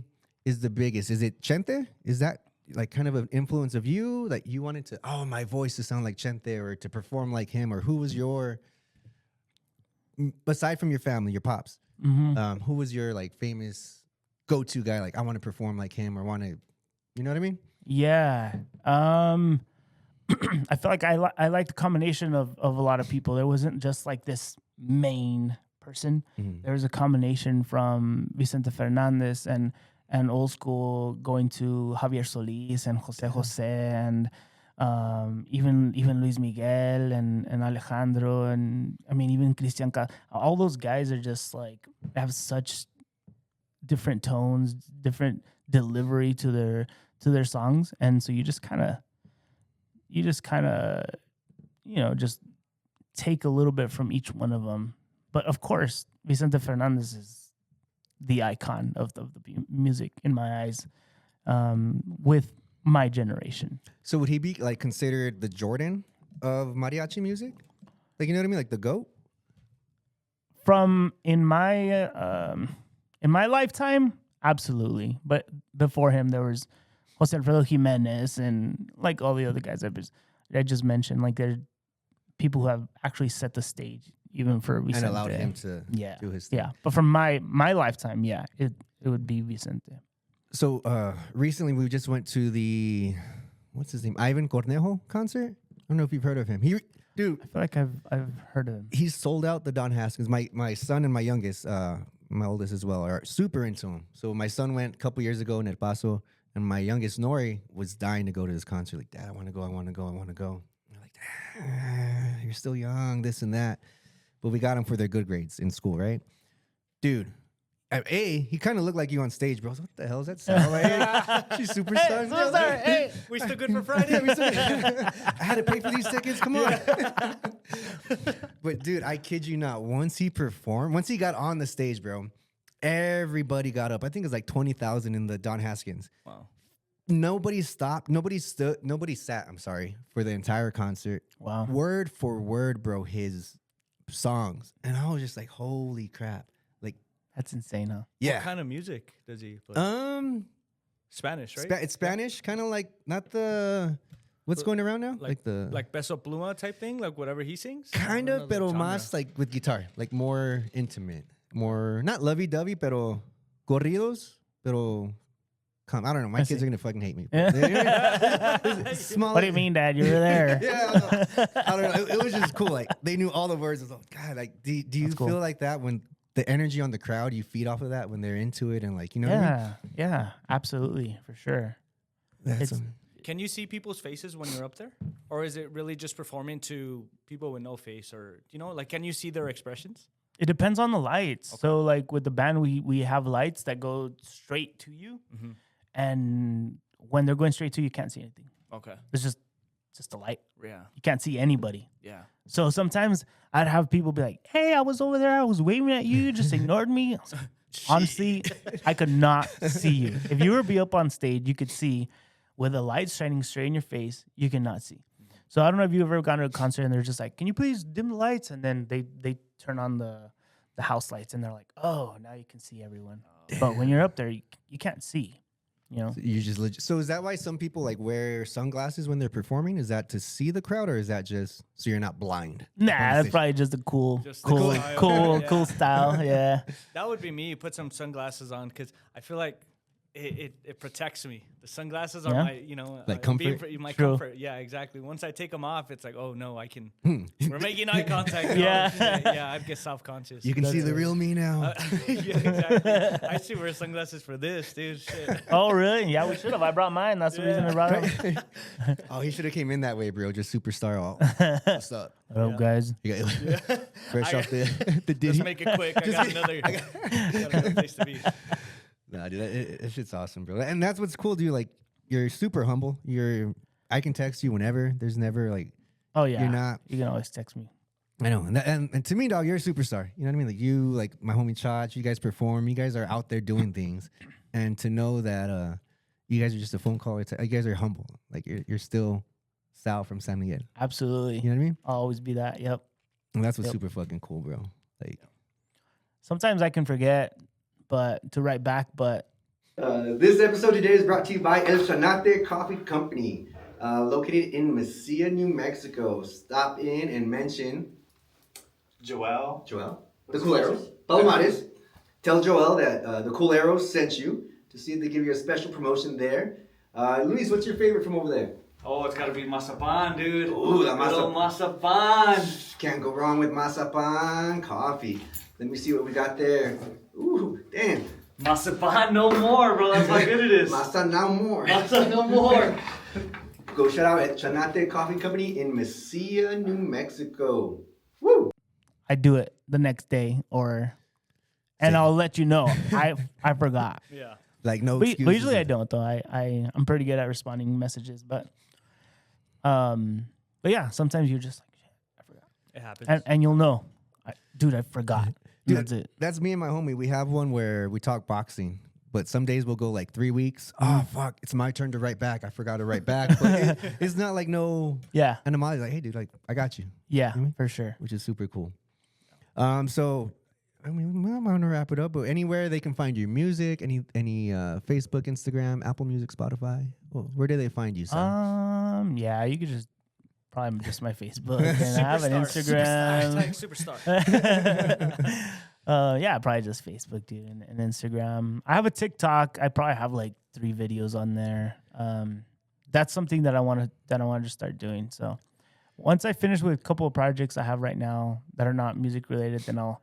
is the biggest? Is it Chente? Is that like kind of an influence of you? Like you wanted to, my voice to sound like Chente or to perform like him? Or who was your, aside from your family, your pops, who was your like famous go-to guy? Like I want to perform like him or want to, you know what I mean? Yeah. I feel like I like the combination of a lot of people. There wasn't just like this main person. There was a combination from Vicente Fernandez and old school going to Javier Solis and Jose and even Luis Miguel and Alejandro and I mean even Cristian all those guys are just like have such different tones, different delivery to their songs, and so you just kind of just take a little bit from each one of them. But of course, Vicente Fernandez is the icon of the music in my eyes, with my generation. So would he be like considered the Jordan of mariachi music? Like, you know what I mean? Like the GOAT? In my lifetime, absolutely. But before him, there was Jose Alfredo Jimenez and like all the other guys I just mentioned. Like they're people who have actually set the stage even for Vicente. And allowed him to do his thing. Yeah, but from my lifetime, it would be Vicente. So recently we just went to the, what's his name? Ivan Cornejo concert. I don't know if you've heard of him. Dude, I feel like I've heard of him. He's sold out the Don Haskins. My son and my youngest, my oldest as well, are super into him. So my son went a couple years ago in El Paso, and my youngest Nori was dying to go to this concert. Like, Dad, I want to go. And I'm like, Dad, you're still young, this and that. But we got him for their good grades in school, right? Dude, he kind of looked like you on stage, bro. What the hell is that Sal? Like, she's superstar. Hey, we still good for Friday? I had to pay for these tickets. Come on. But dude, I kid you not. Once he got on the stage, bro, everybody got up. I think it was like 20,000 in the Don Haskins. Wow. Nobody stopped. Nobody sat. I'm sorry, for the entire concert. Wow. Word for word, bro. His songs, and I was just like, holy crap. That's insane, huh? Yeah. What kind of music does he play? Spanish, right? It's Spanish, kind of like not the what's going around now, like Peso Pluma type thing, like whatever he sings. Kind of, pero más like with guitar, like more intimate, more not lovey-dovey, pero corridos, pero. I don't know. My kids are gonna fucking hate me. What do you mean, Dad? You were there. Yeah, I don't know. It was just cool. Like they knew all the words. I was like, God, like, do you feel like that when the energy on the crowd, you feed off of that when they're into it and like, you know what I mean? Yeah, absolutely, for sure. Can you see people's faces when you're up there? Or is it really just performing to people with no face? Or, like, can you see their expressions? It depends on the lights. Okay. So, like, with the band, we have lights that go straight to you. Mm-hmm. And when they're going straight to you, you can't see anything. Okay. It's just a light. Yeah. You can't see anybody. Yeah. So sometimes I'd have people be like, hey, I was over there. I was waving at you. You just ignored me. Honestly, I could not see you. If you were to be up on stage, you could see with the light shining straight in your face, you cannot see. So I don't know if you've ever gone to a concert and they're just like, can you please dim the lights? And then they turn on the house lights and they're like, oh, now you can see everyone. Damn. But when you're up there, you can't see. So you just so is that why some people like wear sunglasses when they're performing? Is that to see the crowd, or is that just so you're not blind? Nah, that's probably just a cool style. Yeah, that would be me. Put some sunglasses on because I feel like it protects me. The sunglasses are my like comfort. My comfort. Yeah, exactly. Once I take them off, it's like, oh no, I can. We're making eye contact. Yeah, I get self-conscious. You can see the real me now. Yeah, exactly. I should wear sunglasses for this, dude. Shit. Oh really? Yeah, we should have. I brought mine. That's the reason I brought them. Oh, he should have came in that way, bro. Just superstar. What's up? What up, guys? Fresh off the Diddy. Let's make it quick. I got another place to be. Nah, dude, it shit's awesome, bro. And that's what's cool, dude. Like, you're super humble. I can text you whenever. There's never like, Oh yeah. You're not. You can always text me. I know, and to me, dog, you're a superstar. You know what I mean? Like you, like my homie Chach. You guys perform. You guys are out there doing things, and to know that you guys are just a phone call. You guys are humble. Like you're still Sal from San Miguel. Absolutely. You know what I mean? I'll always be that. Yep. And that's what's super fucking cool, bro. Like sometimes I can forget, but to write back. But this episode today is brought to you by El Chanate Coffee Company, located in Mesilla, New Mexico. Stop in and mention Joel, the Culeros, Palomares. Tell Joel that the Culeros sent you to see if they give you a special promotion there. Luis, what's your favorite from over there? Oh, it's gotta be mazapan, dude. Ooh, la Little mazapan. Can't go wrong with mazapan coffee. Let me see what we got there. Ooh, damn. Mazapan no more, bro. That's how good it is. Masa now more. Maza no more. Go shout out at Chanate Coffee Company in Mesilla, New Mexico. Woo! I do it the next day, and I'll let you know. I forgot. Yeah. Like no But excuses. usually I don't though. I'm pretty good at responding messages, but yeah, sometimes you're just like, shit, I forgot. It happens. And you'll know, dude, I forgot. Dude, That's it. That's me and my homie. We have one where we talk boxing, but some days we'll go like 3 weeks. Oh fuck, it's my turn to write back. I forgot to write back. But it's not like no Yeah, animality. Like, hey dude, like I got you, yeah, for sure. which is super cool. So I mean, I'm gonna wrap it up. But anywhere they can find your music, any Facebook, Instagram, Apple Music, Spotify. Well, where do they find you, Sam? Yeah, you could just probably just my Facebook and I have an Instagram. Superstar. Yeah, probably just Facebook, dude, and Instagram. I have a TikTok. I probably have like 3 videos on there. That's something that I want to start doing. So once I finish with a couple of projects I have right now that are not music related, then I'll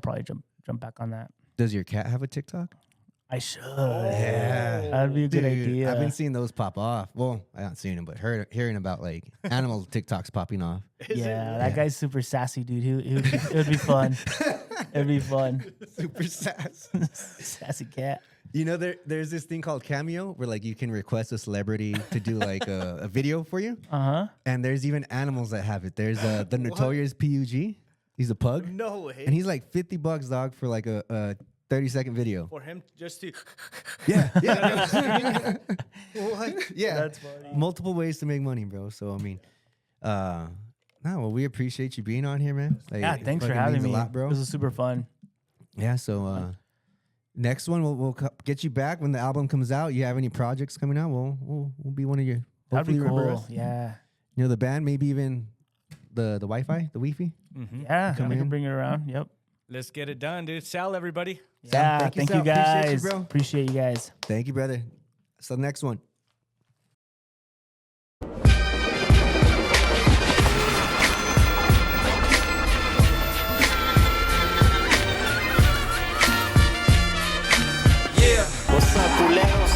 probably jump back on that. Does your cat have a TikTok? I should. Yeah. That'd be a good idea. I've been seeing those pop off. Well, I haven't seen them, but hearing about like animal TikToks popping off. Yeah, that guy's super sassy, dude. It would be fun. It'd be fun. Super sass. Sassy cat. You know, there's this thing called Cameo where like you can request a celebrity to do like a video for you. And there's even animals that have it. There's the notorious Pug. He's a pug. No way. And he's like $50, dog, for like a 30-second video. For him just to. Yeah. What? Yeah. That's funny. Multiple ways to make money, bro. So I mean, well, we appreciate you being on here, man. Like, Yeah, it thanks for fucking having means me, a lot, bro. This is super fun. Yeah. So next one, we'll get you back when the album comes out. You have any projects coming out? We'll be one of your. That'd be hopefully remember cool. us. Yeah. You know, the band, maybe even the Wi-Fi, the Wi-Fi. Yeah, Come I in. can bring it around. Yep. Let's get it done, dude. Sal, everybody. Yeah, thank you, thank Sal. you guys. Appreciate you, bro. Appreciate you guys. Thank you, brother. So next one. What's up, culeros?